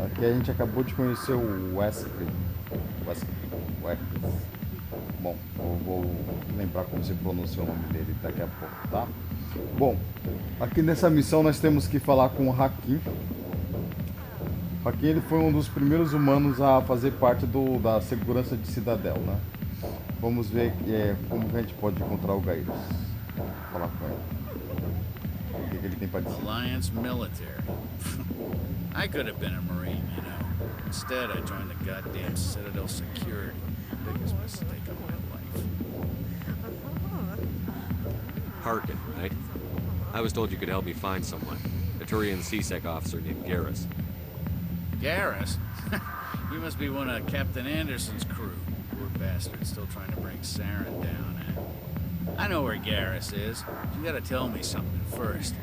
Aqui a gente acabou de conhecer o Wesley. Bom, eu vou lembrar como se pronuncia o nome dele daqui a pouco, tá? Bom, aqui nessa missão nós temos que falar com o Hakim. Hakim, ele foi um dos primeiros humanos a fazer parte da segurança de Cidadel, né? Vamos ver como que a gente pode encontrar o Gaius. Vou falar com ele. O que ele tem para dizer? Alliance military. I could have been a Marine, you know. Instead, I joined the goddamn Citadel security. Biggest mistake of my life. Harkin, right? I was told you could help me find someone. A Turian CSEC officer named Garrus. Garrus? You must be one of Captain Anderson's crew. Poor bastard, still trying to bring Saren down, eh? I know where Garrus is. You gotta tell me something first.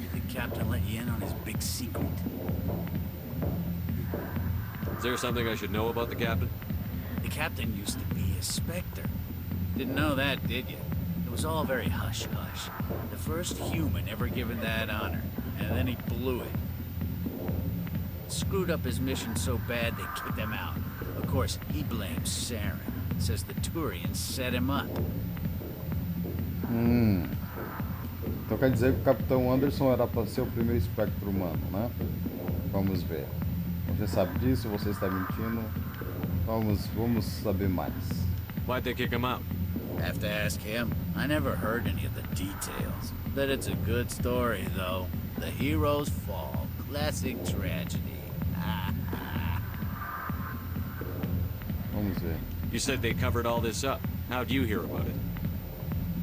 Did the captain let you in on his big secret? Is there something I should know about the captain? The captain used to be a Spectre. Didn't know that, did you? It was all very hush-hush. The first human ever given that honor, and then he blew it. Screwed up his mission so bad they kicked him out. Of course, he blames Saren. Says the Turians set him up. Então quer dizer que o Capitão Anderson era para ser o primeiro espectro humano, né? Vamos ver. Você sabe disso? Você está mentindo? Vamos saber mais. Why'd they kick him out? Have to ask him. I never heard any of the details. Bet it's a good story, though. The hero's fall. Classic tragedy. Vamos ver. You said they covered all this up. How'd you hear about it?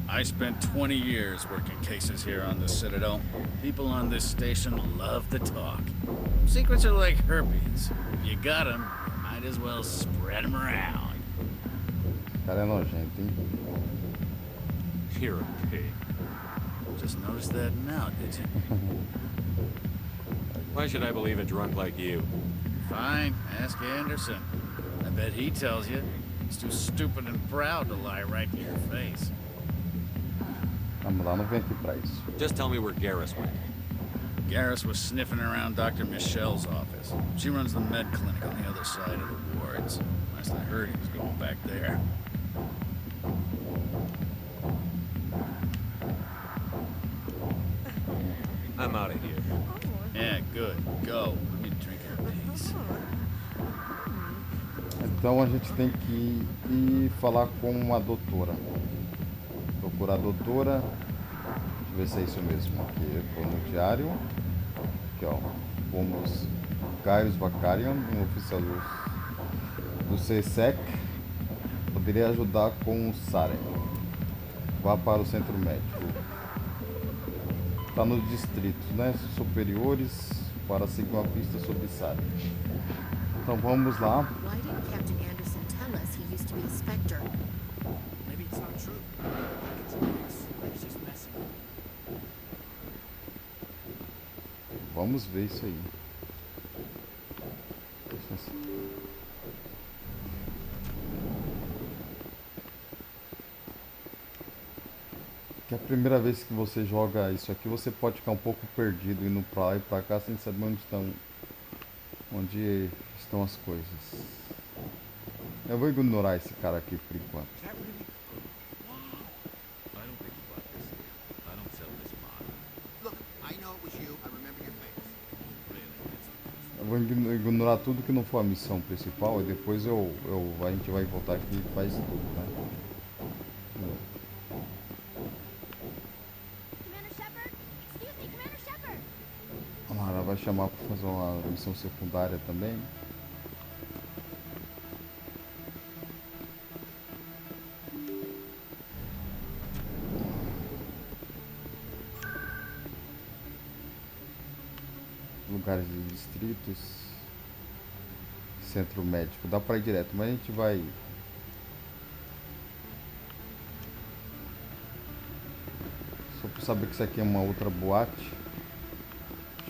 I spent 20 years working cases here on the Citadel. People on this station love to talk. Secrets are like herpes. If you got them, you might as well spread them around. Cara é nojento, hein? You're a pig. Just noticed that now, did you? Why should I believe a drunk like you? Fine, ask Anderson. I bet he tells you. He's too stupid and proud to lie right to your face. Vamos lá, não vem aqui pra isso. Just tell me where Garrus went. Garrus was sniffing around Dr. Michelle's office. She runs the med clinic on the other side of the wards. Last I heard, he was going back there. I'm out of here. Yeah, good. Go. Let me drink in peace. Então a gente tem que ir falar com a doutora. Procurar a doutora. Deixa eu ver se é isso mesmo. Aqui eu tô no diário. Aqui ó. Fomos Gaius Bacarian, um oficial do CSEC. Poderia ajudar com o Saren. Vá para o centro médico. Está nos distritos, né? Superiores para seguir uma pista sobre Saren. Então vamos lá. Why didn't Captain Anderson tell us he used to be a Spectre? Maybe it's not true. It's just messing. Vamos ver isso aí. Que a primeira vez que você joga isso aqui, você pode ficar um pouco perdido indo pra lá e pra cá sem saber onde estão as coisas. Eu vou ignorar esse cara aqui por enquanto. Eu vou ignorar tudo que não for a missão principal e depois a gente vai voltar aqui e faz tudo, né? Ela vai chamar para fazer uma missão secundária também. Lugares de distritos. Centro médico. Dá para ir direto, mas a gente vai saber que isso aqui é uma outra boate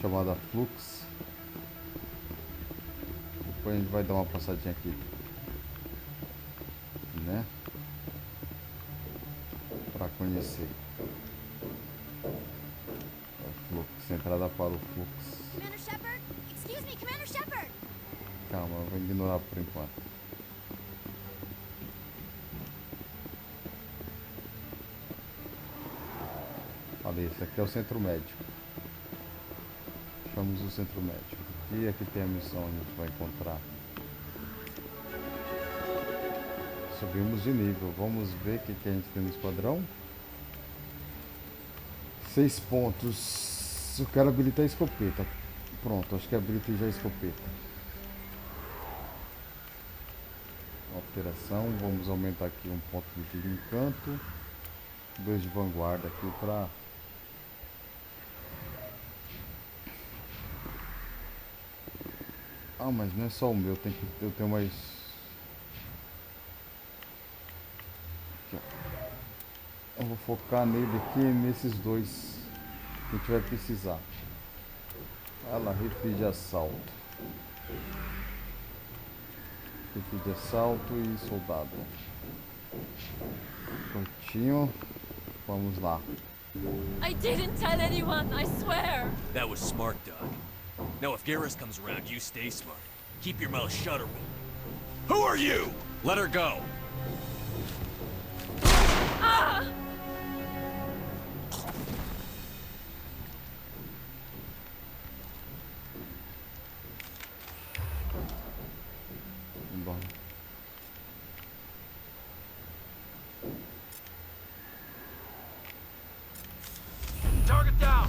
chamada Flux. Depois a gente vai dar uma passadinha aqui, né? Para conhecer o Flux, entrada para o Flux. Commander Shepard? Excuse me, Commander Shepard! Calma, eu vou ignorar por enquanto. Olha, esse aqui é o centro médico. Achamos o centro médico. E aqui tem a missão, a gente vai encontrar. Subimos de nível. Vamos ver o que a gente tem no esquadrão. 6 pontos. Eu quero habilitar a escopeta. Pronto, acho que habilitei já a escopeta. Alteração. Vamos aumentar aqui um ponto de encanto. 2 de vanguarda aqui para... Ah, mas não é só o meu, eu tenho mais... Aqui, ó. Eu vou focar nele aqui, nesses dois que a gente vai precisar. Olha lá, rifle de assalto. Rifle de assalto e soldado. Prontinho. Vamos lá. I didn't tell anyone, I swear! That was smart, Doc. Now if Garrus comes around, you stay smart. Keep your mouth shut or we'll... Who are you? Let her go. Ah! Bom. Target down!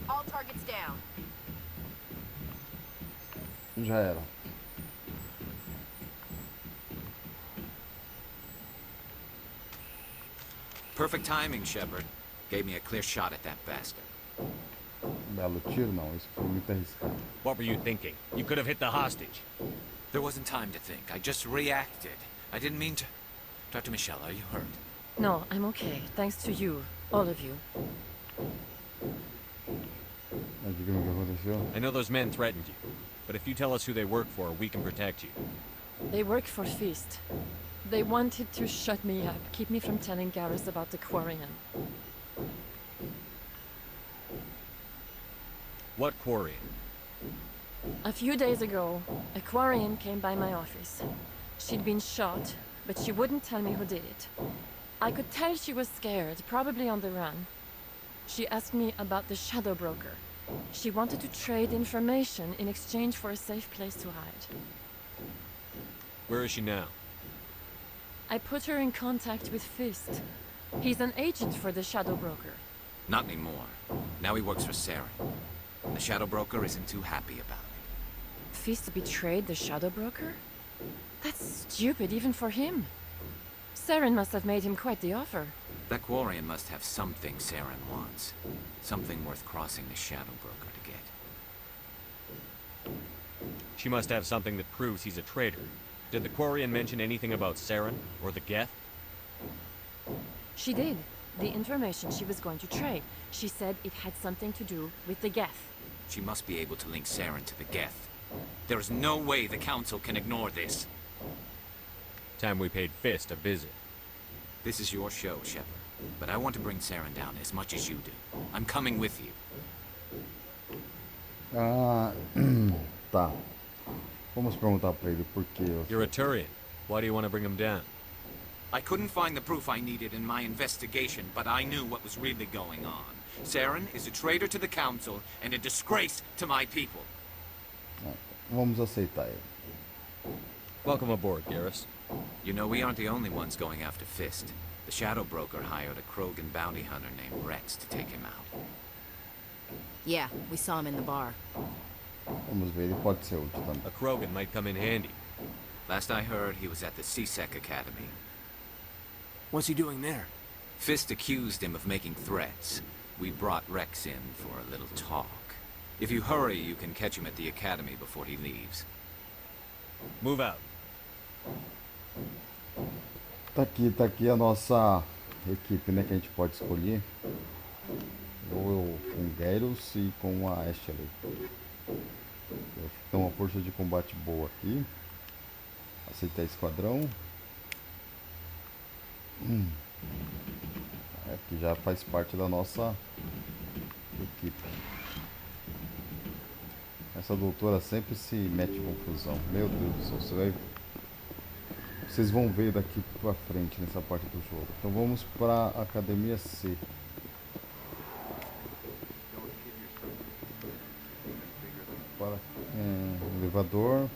All targets down. Já era. Perfect timing, Shepard. Gave me a clear shot at that bastard. Belo tiro não, isso foi muito arriscado. What were you thinking? You could have hit the hostage. There wasn't time to think. I just reacted. I didn't mean to... Dr. Michelle, are you hurt? No, I'm okay. Thanks to you. All of you. Diga-me o que aconteceu. I know those men threatened you, but if you tell us who they work for, we can protect you. They work for Feast. They wanted to shut me up, keep me from telling Garrus about the Quarian. What Quarian? A few days ago, a Quarian came by my office. She'd been shot, but she wouldn't tell me who did it. I could tell she was scared, probably on the run. She asked me about the Shadow Broker. She wanted to trade information in exchange for a safe place to hide. Where is she now? I put her in contact with Fist. He's an agent for the Shadow Broker. Not anymore. Now he works for Saren. The Shadow Broker isn't too happy about it. Fist betrayed the Shadow Broker? That's stupid even for him. Saren must have made him quite the offer. That Quarian must have something Saren wants. Something worth crossing the Shadow Broker to get. She must have something that proves he's a traitor. Did the Quarian mention anything about Saren or the Geth? She did. The information she was going to trade. She said it had something to do with the Geth. She must be able to link Saren to the Geth. There is no way the Council can ignore this. Time we paid Fist a visit. This is your show, Shepard. But I want to bring Saren down as much as you do. I'm coming with you. Ah, tá. Vamos perguntar pra ele por quê. You're a Turian. Why do you want to bring him down? I couldn't find the proof I needed in my investigation, but I knew what was really going on. Saren is a traitor to the Council and a disgrace to my people. Vamos aceitar ele. Welcome aboard, Garrus. You know, we aren't the only ones going after Fist. The Shadow Broker hired a Krogan bounty hunter named Rex to take him out. Yeah, we saw him in the bar. Vamos ver, ele pode ser útil também. A Krogan might come in handy. Last I heard, he was at the CSEC Academy. What's he doing there? Fist accused him of making threats. We brought Rex in for a little talk. If you hurry, you can catch him at the academy before he leaves. Move out. Tá aqui a nossa equipe, né, que a gente pode escolher. Ou com o Gyros e com a Ashley. Tem uma força de combate boa aqui. Aceitar esquadrão. Aqui já faz parte da nossa equipe. Essa doutora sempre se mete em confusão. Meu Deus do céu, vocês vão ver daqui pra frente nessa parte do jogo. Então vamos para a Academia C. Para elevador.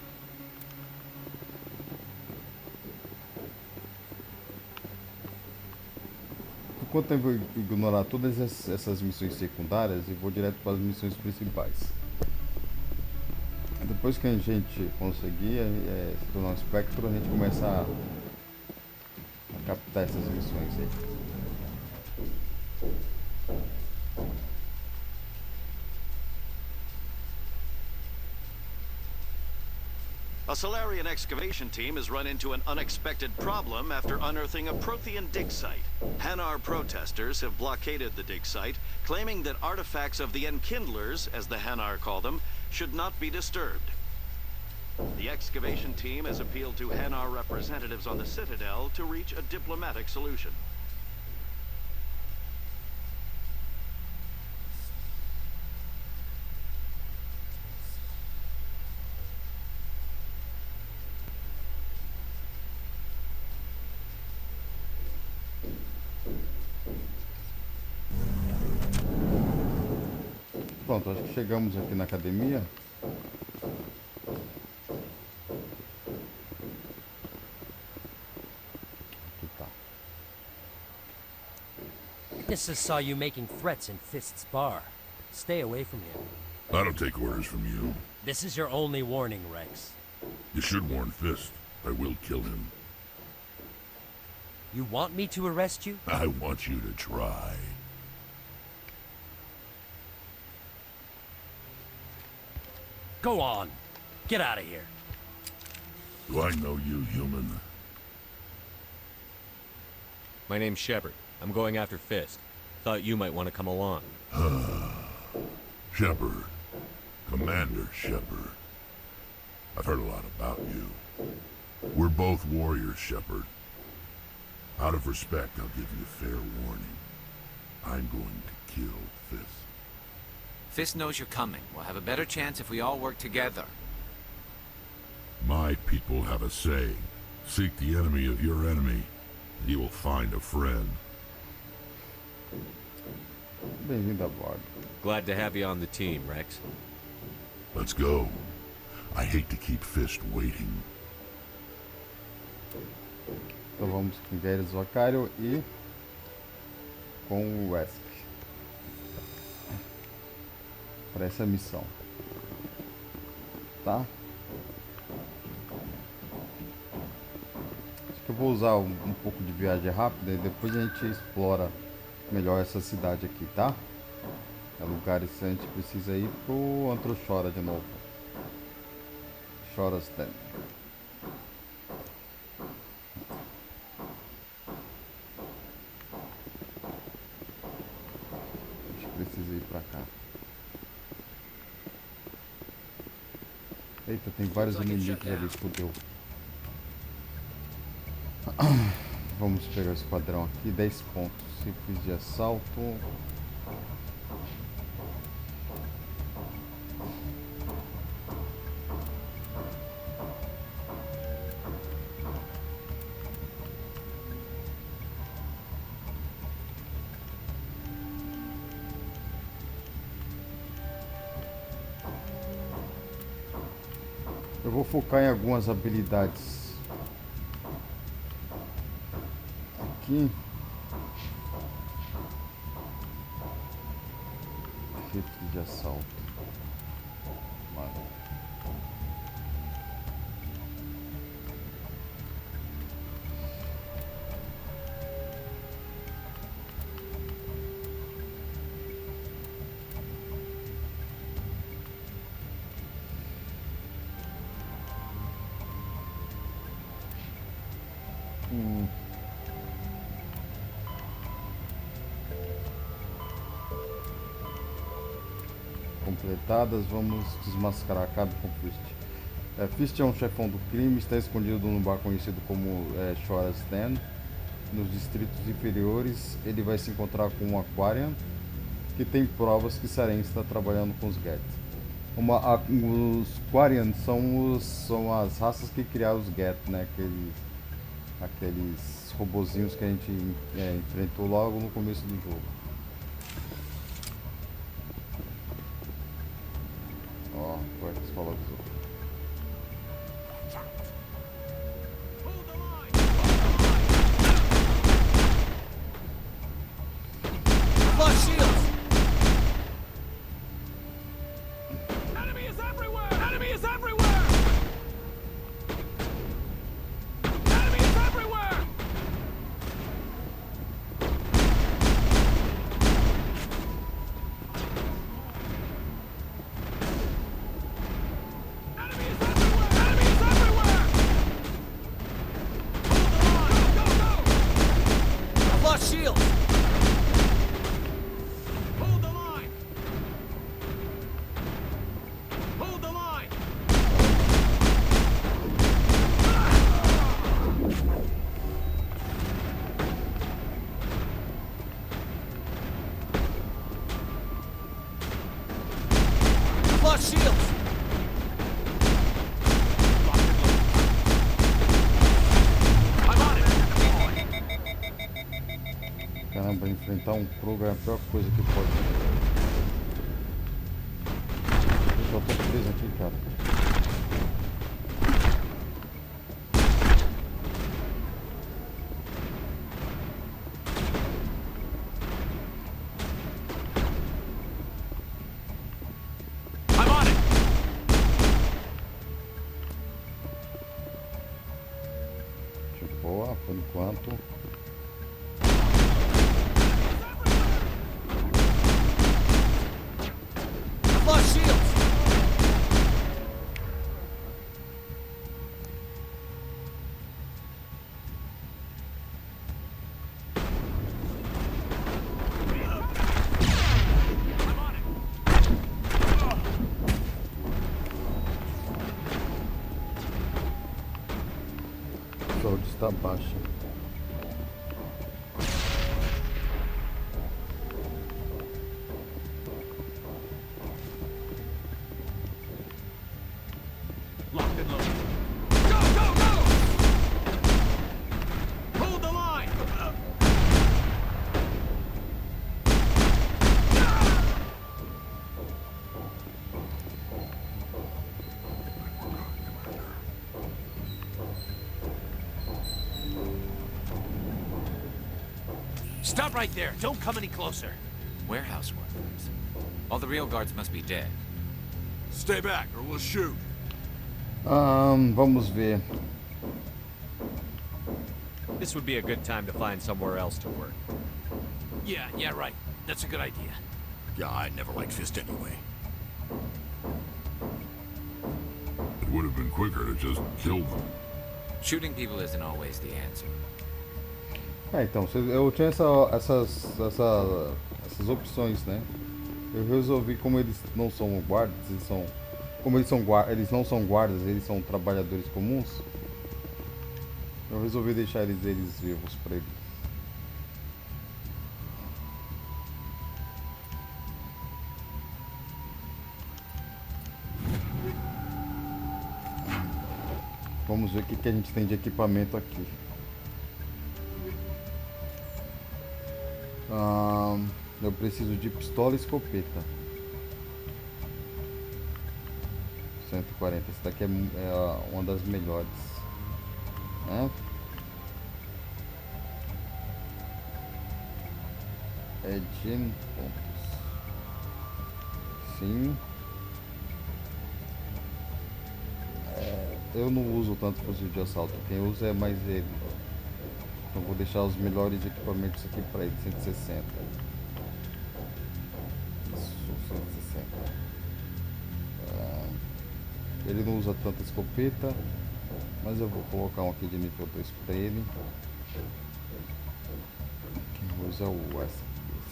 Enquanto eu vou ignorar todas essas missões secundárias e vou direto para as missões principais. Depois que a gente conseguir se tornar um espectro, a gente começa a captar essas missões aí. A Salarian excavation team has run into an unexpected problem after unearthing a Prothean dig site. Hanar protesters have blockaded the dig site, claiming that artifacts of the Enkindlers, as the Hanar call them, should not be disturbed. The excavation team has appealed to Hanar representatives on the Citadel to reach a diplomatic solution. Pronto, acho que chegamos aqui na academia. Aqui tá. Witnesses saw you making threats in Fist's bar. Stay away from him. I don't take orders from you. This is your only warning, Rex. You should warn Fist. I will kill him. You want me to arrest you? I want you to try. Go on. Get out of here. Do I know you, human? My name's Shepard. I'm going after Fist. Thought you might want to come along. Shepard. Commander Shepard. I've heard a lot about you. We're both warriors, Shepard. Out of respect, I'll give you fair warning. I'm going to kill Fist. Fist knows you're coming. We'll have a better chance if we all work together. My people have a saying. Seek the enemy of your enemy, and you will find a friend. Bem-vindo a bordo. Glad to have you on the team, Rex. Let's go. I hate to keep Fist waiting. Então vamos com Gyros Vacario e com o Wesk para essa missão, tá? Acho que eu vou usar um pouco de viagem rápida e depois a gente explora melhor essa cidade aqui, tá? É lugares que a gente precisa ir pro Antrochora de novo. Chorastan. Precisa ir pra cá. Eita, tem vários inimigos ali, fodeu. Vamos pegar o esquadrão aqui, 10 pontos. Ciclos de assalto. Eu vou focar em algumas habilidades aqui. Rifle de assalto. Mano. Completadas, vamos desmascarar. Cabe com Fist. Fist é um chefão do crime, está escondido num bar conhecido como Shora's Den. Nos distritos inferiores, ele vai se encontrar com um Aquarian que tem provas que Saren está trabalhando com os Geth. Os Quarians são as raças que criaram os Geth, né? Aqueles robozinhos que a gente enfrentou logo no começo do jogo. Ó, foi que você falou dos outros. Caramba, enfrentar um Kroger é a pior coisa que pode. Eu só tô preso aqui, cara. De boa, por enquanto. Saúde está baixa. Locked and loaded. Go, go, go! Hold the line! Stop right there. Don't come any closer. Warehouse workers. All the real guards must be dead. Stay back or we'll shoot. Vamos ver. This would be a good time to find somewhere else to work. Yeah, right. That's a good idea. Yeah, I never liked Fist anyway. It would have been quicker to just kill them. Shooting people isn't always the answer. Então, eu tinha essas opções, né? Eu resolvi, como eles não são guardas, eles não são guardas, eles são trabalhadores comuns. Eu resolvi deixar eles vivos para eles. Vamos ver o que a gente tem de equipamento aqui. Eu preciso de pistola e escopeta. 140, essa daqui é uma das melhores, né? É de pontos. Sim. eu não uso tanto fuzil de assalto, quem usa é mais ele. Então vou deixar os melhores equipamentos aqui para ele, 160. Isso, 160. Ele não usa tanta escopeta, mas eu vou colocar um aqui de nível 2 para ele. Quem usa o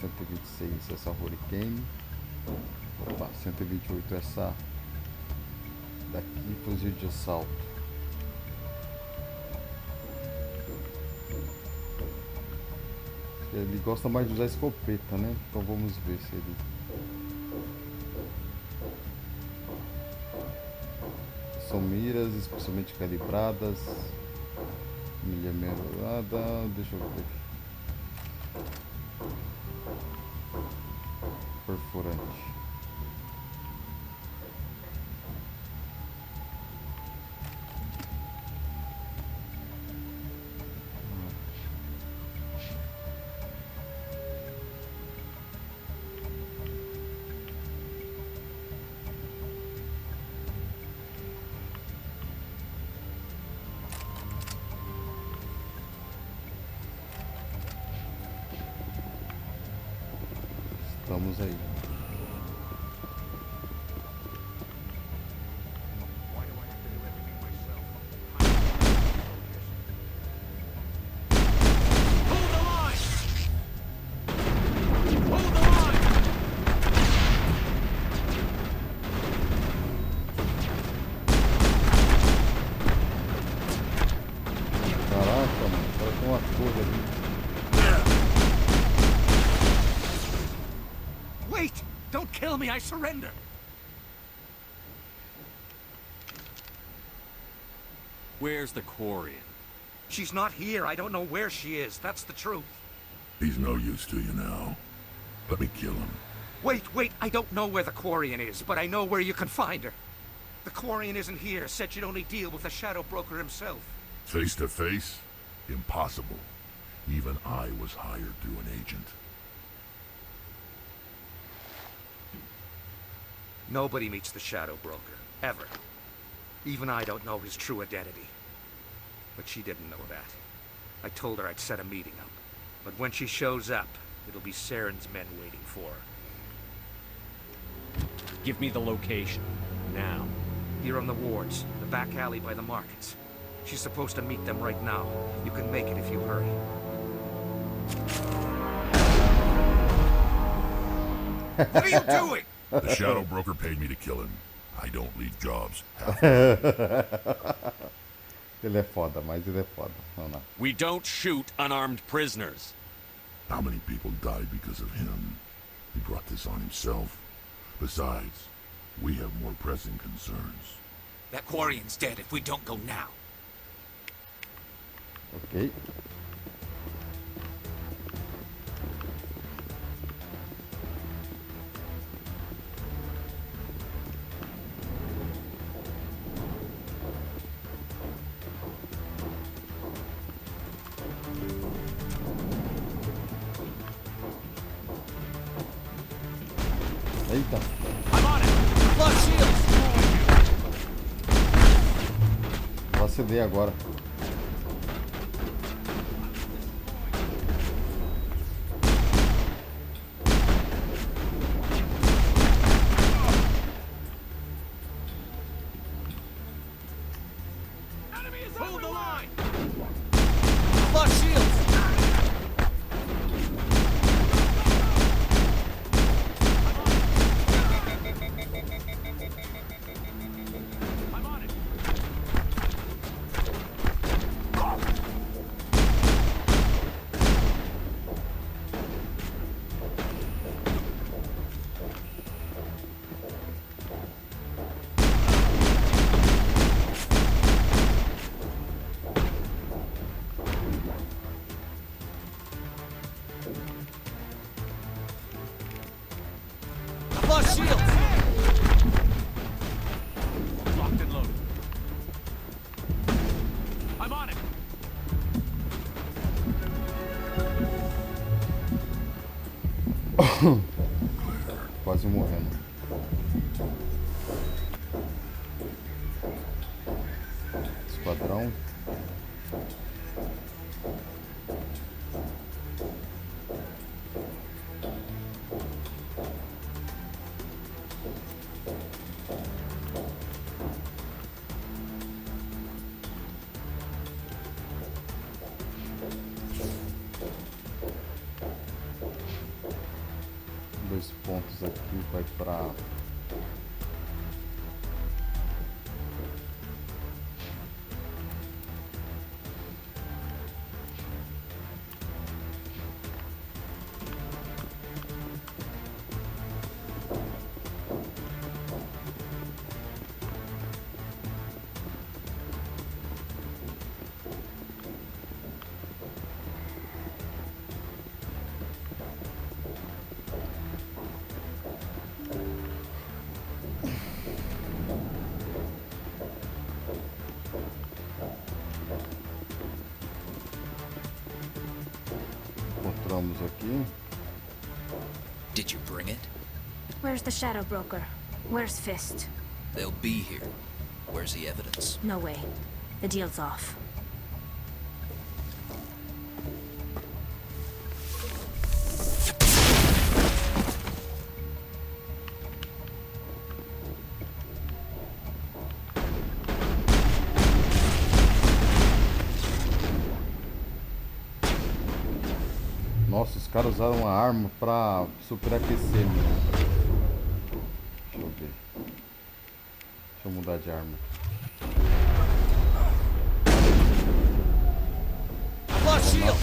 126, essa Hurricane. Opa, 128 essa daqui, fuzil de assalto. Ele gosta mais de usar escopeta, né? Então vamos ver se ele... São miras especialmente calibradas. Milha melhorada. Deixa eu ver. Perfurante. Estamos aí. Caraca, mano, cara tem uma coisa ali. Wait! Don't kill me, I surrender! Where's the Quarian? She's not here. I don't know where she is. That's the truth. He's no use to you now. Let me kill him. Wait! I don't know where the Quarian is, but I know where you can find her. The Quarian isn't here. Said she'd only deal with the Shadow Broker himself. Face to face? Impossible. Even I was hired through an agent. Nobody meets the Shadow Broker, ever. Even I don't know his true identity. But she didn't know that. I told her I'd set a meeting up. But when she shows up, it'll be Saren's men waiting for her. Give me the location, now. Here on the wards, the back alley by the markets. She's supposed to meet them right now. You can make it if you hurry. What are you doing? The Shadow Broker paid me to kill him. I don't leave jobs. Ele é foda, mas ele é foda. Não. We don't shoot unarmed prisoners. How many people died because of him? He brought this on himself. Besides, we have more pressing concerns. That Quarian's dead if we don't go now. Ok. Eita. Vacilei agora. Hold the line! Flush shields! Flush shields! Locked and loaded. I'm on it. Quase morrendo. 2 pontos aqui, vai pra... Encontramos aqui. Did you bring it? Where's the Shadow Broker? Where's Fist? They'll be here. Where's the evidence? No way. The deal's off. Nossa, os caras usaram uma arma pra superaquecer, meu. Deixa eu ver. Deixa eu mudar de arma. Lost shield.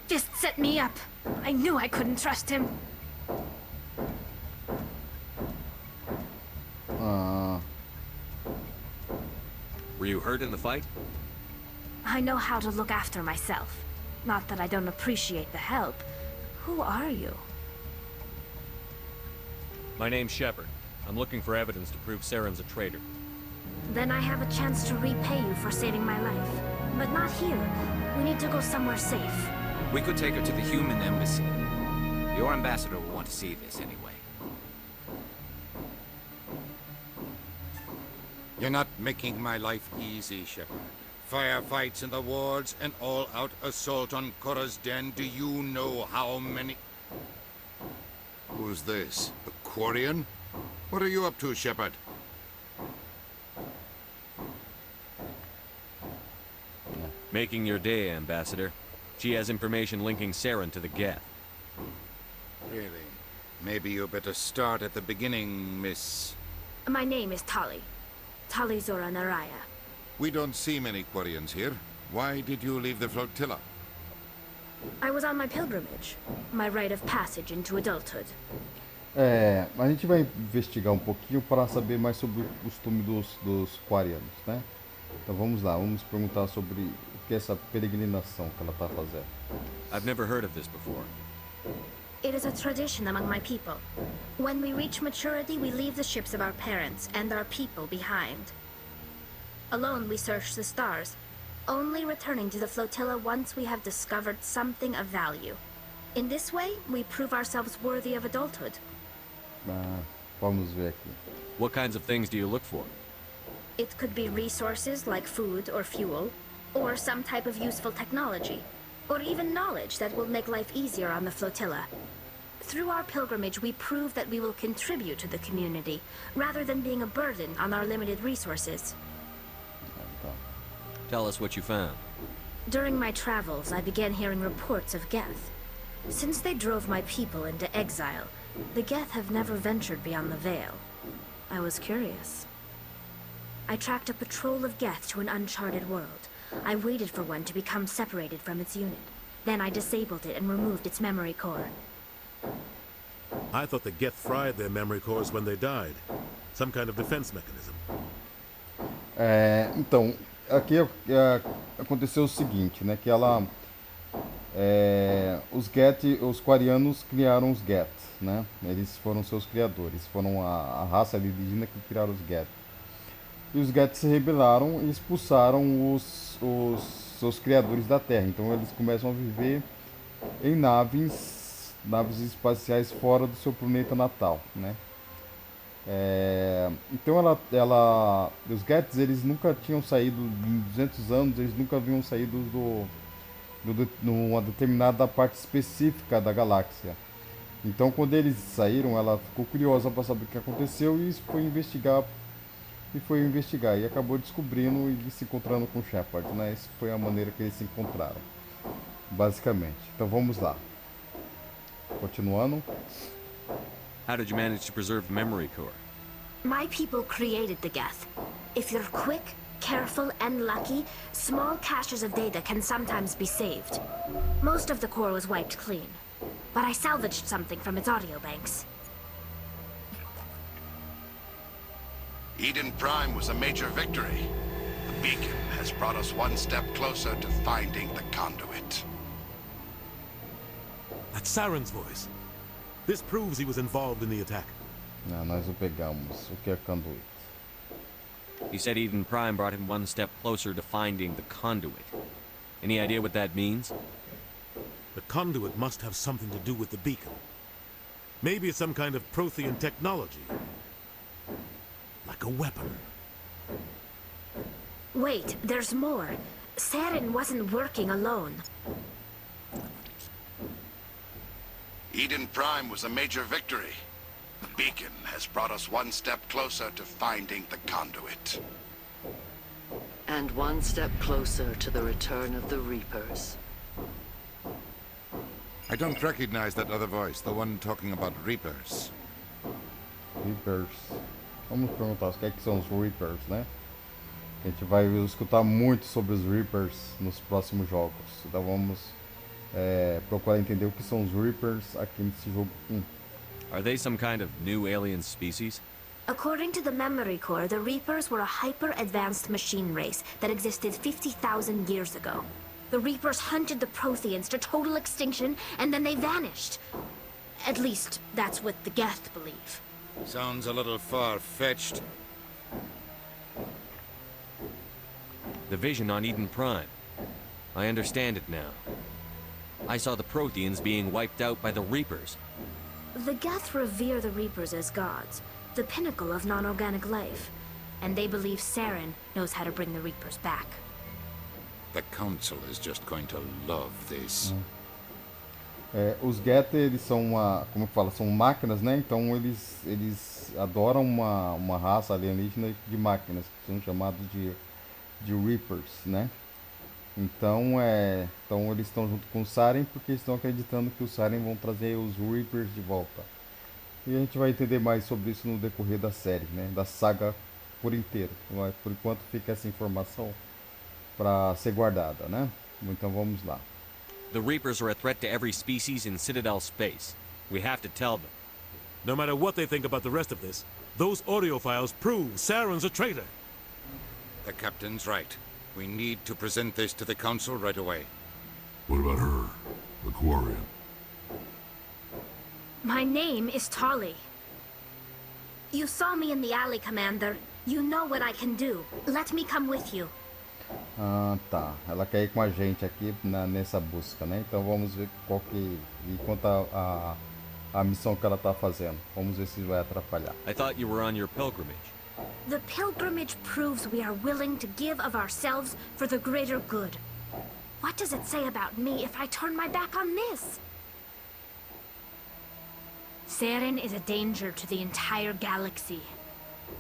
Fist set me up. I knew I couldn't trust him. Were you hurt in the fight? I know how to look after myself. Not that I don't appreciate the help. Who are you? My name's Shepard. I'm looking for evidence to prove Saren's a traitor. Then I have a chance to repay you for saving my life. But not here. We need to go somewhere safe. We could take her to the human embassy. Your ambassador will want to see this anyway. You're not making my life easy, Shepard. Firefights in the wards, an all-out assault on Korra's den. Do you know how many... Who's this? The Quarian? What are you up to, Shepard? Making your day, Ambassador. She has information linking Saren to the Geth. Really? Maybe you better start at the beginning, Miss... My name is Tali. Tali Zora Naraya. We don't see many Quarians here. Why did you leave the flotilla? I was on my pilgrimage. My rite of passage into adulthood. A gente vai investigar um pouquinho para saber mais sobre o costume dos Quarianos, né? Então vamos lá, vamos perguntar sobre o que é essa peregrinação que ela está fazendo. I've never heard of this before. It is a tradition among my people. When we reach maturity, we leave the ships of our parents and our people behind. Alone, we search the stars, only returning to the flotilla once we have discovered something of value. In this way, we prove ourselves worthy of adulthood. Vamos ver aqui. What kinds of things do you look for? It could be resources like food or fuel, or some type of useful technology, or even knowledge that will make life easier on the flotilla. Through our pilgrimage, we prove that we will contribute to the community, rather than being a burden on our limited resources. Tell us what you found. During my travels, I began hearing reports of Geth. Since they drove my people into exile, the Geth have never ventured beyond the Veil. I was curious. I tracked a patrol of Geth to an uncharted world. I waited for one to become separated from its unit. Then I disabled it and removed its memory core. I thought the Geth fried their memory cores when they died. Some kind of defense mechanism. Então, aqui aconteceu o seguinte, né? Que ela... os Quarianos criaram os Geth, né? Eles foram seus criadores. Foram a raça alienígena que criaram os Geth. E os Geth se rebelaram e expulsaram os seus criadores da Terra. Então eles começam a viver em naves espaciais fora do seu planeta natal, né? Então os Geths, eles nunca tinham saído, em 200 anos, eles nunca haviam saído numa determinada parte específica da galáxia. Então, quando eles saíram, ela ficou curiosa para saber o que aconteceu e foi investigar. E acabou descobrindo e se encontrando com o Shepard, né? Essa foi a maneira que eles se encontraram, basicamente. Então vamos lá. Continuando. How did you manage to preserve the memory core? My people created the Geth. If you're quick, careful, and lucky, small caches of data can sometimes be saved. Most of the core was wiped clean, but I salvaged something from its audio banks. Eden Prime was a major victory. The beacon has brought us one step closer to finding the conduit. That's Saren's voice. This proves he was involved in the attack. Nós o pegamos. O que é conduit? He said Eden Prime brought him one step closer to finding the conduit. Any idea what that means? The conduit must have something to do with the beacon. Maybe it's some kind of Prothean technology. Like a weapon. Wait, there's more. Saren wasn't working alone. Eden Prime was a major victory. The beacon has brought us one step closer to finding the conduit. And one step closer to the return of the Reapers. I don't recognize that other voice, the one talking about Reapers. Reapers. Vamos perguntar o que são os Reapers, né? A gente vai escutar muito sobre os Reapers nos próximos jogos. Então vamos procurar entender o que são os Reapers aqui nesse jogo 1. Are they some kind of new alien species? According to the memory core, the Reapers were a hyper-advanced machine race that existed 50,000 years ago. The Reapers hunted the Protheans to total extinction, and then they vanished. At least, that's what the Geth believe. Sounds a little far-fetched. The vision on Eden Prime. I understand it now. I saw the Protheans being wiped out by the Reapers. The Geth revere the Reapers as gods, the pinnacle of non-organic life, and they believe Saren knows how to bring the Reapers back. The Council is just going to love this. Os Geth, eles são como eu falo, são máquinas, né? Então eles adoram uma raça alienígena de máquinas, que são chamados de Reapers, né? Então eles estão junto com o Saren porque estão acreditando que os Saren vão trazer os Reapers de volta. E a gente vai entender mais sobre isso no decorrer da série, né? Da saga por inteiro. Por enquanto fica essa informação para ser guardada, né? Então vamos lá. The Reapers are a threat to every species in Citadel space. We have to tell them. No matter what they think about the rest of this, those audio files prove Saren's a traitor. The captain's right. We need to present this to the Council right away. What about her? The Quarian? My name is Tali. You saw me in the alley, Commander. You know what I can do. Let me come with you. Tá. Ela quer ir com a gente aqui nessa busca, né? Então vamos ver quanto a missão que ela tá fazendo. Vamos ver se vai atrapalhar. I thought you were on your pilgrimage. The pilgrimage proves we are willing to give of ourselves for the greater good. What does it say about me if I turn my back on this? Saren is a danger to the entire galaxy.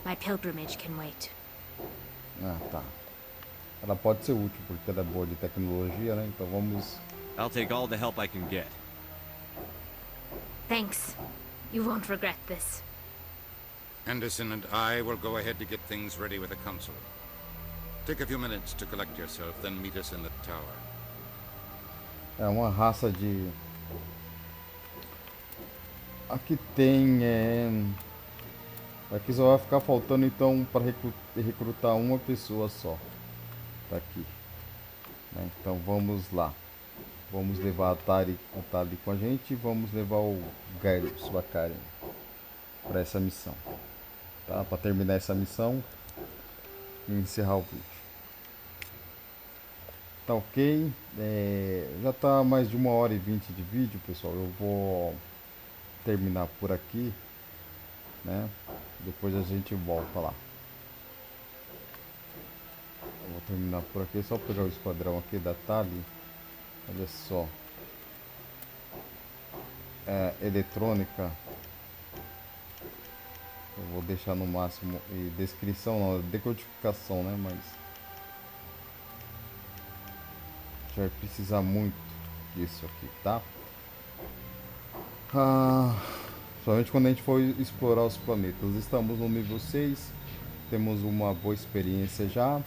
My pilgrimage can wait. Tá. Ela pode ser útil porque ela é boa de tecnologia, né? Então vamos... I'll take all the help I can get. Thanks. You won't regret this. Anderson and I will go ahead to get things ready with the Council. Take a few minutes to collect yourself, then meet us in the tower. É uma raça de... Aqui tem... Aqui só vai ficar faltando então para recrutar uma pessoa só. Tá aqui. Então vamos lá. Vamos levar a Tali com a gente e vamos levar o Gyros Bakari para essa missão. Tá? Para terminar essa missão e encerrar o vídeo. Tá ok. Já tá mais de 1h20 de vídeo, pessoal. Eu vou terminar por aqui, né? Depois a gente volta lá. Eu vou terminar por aqui, só pegar o esquadrão aqui da Tali. Olha só. eletrônica, eu vou deixar no máximo, e descrição não, decodificação, né, mas a gente vai precisar muito disso aqui, tá? Somente quando a gente for explorar os planetas. Estamos no nível 6, temos uma boa experiência já.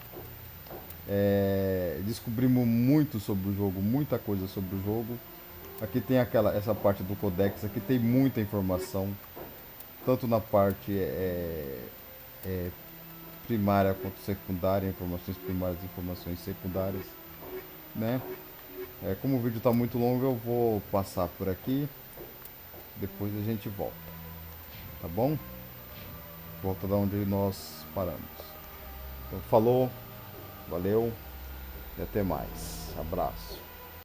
Descobrimos muito sobre o jogo, muita coisa sobre o jogo. Aqui tem essa parte do codex, aqui tem muita informação, tanto na parte primária quanto secundária, informações primárias e informações secundárias, né? Como o vídeo está muito longo, eu vou passar por aqui, depois a gente volta, tá bom? Volta da onde nós paramos. Então, falou, valeu e até mais. Abraço.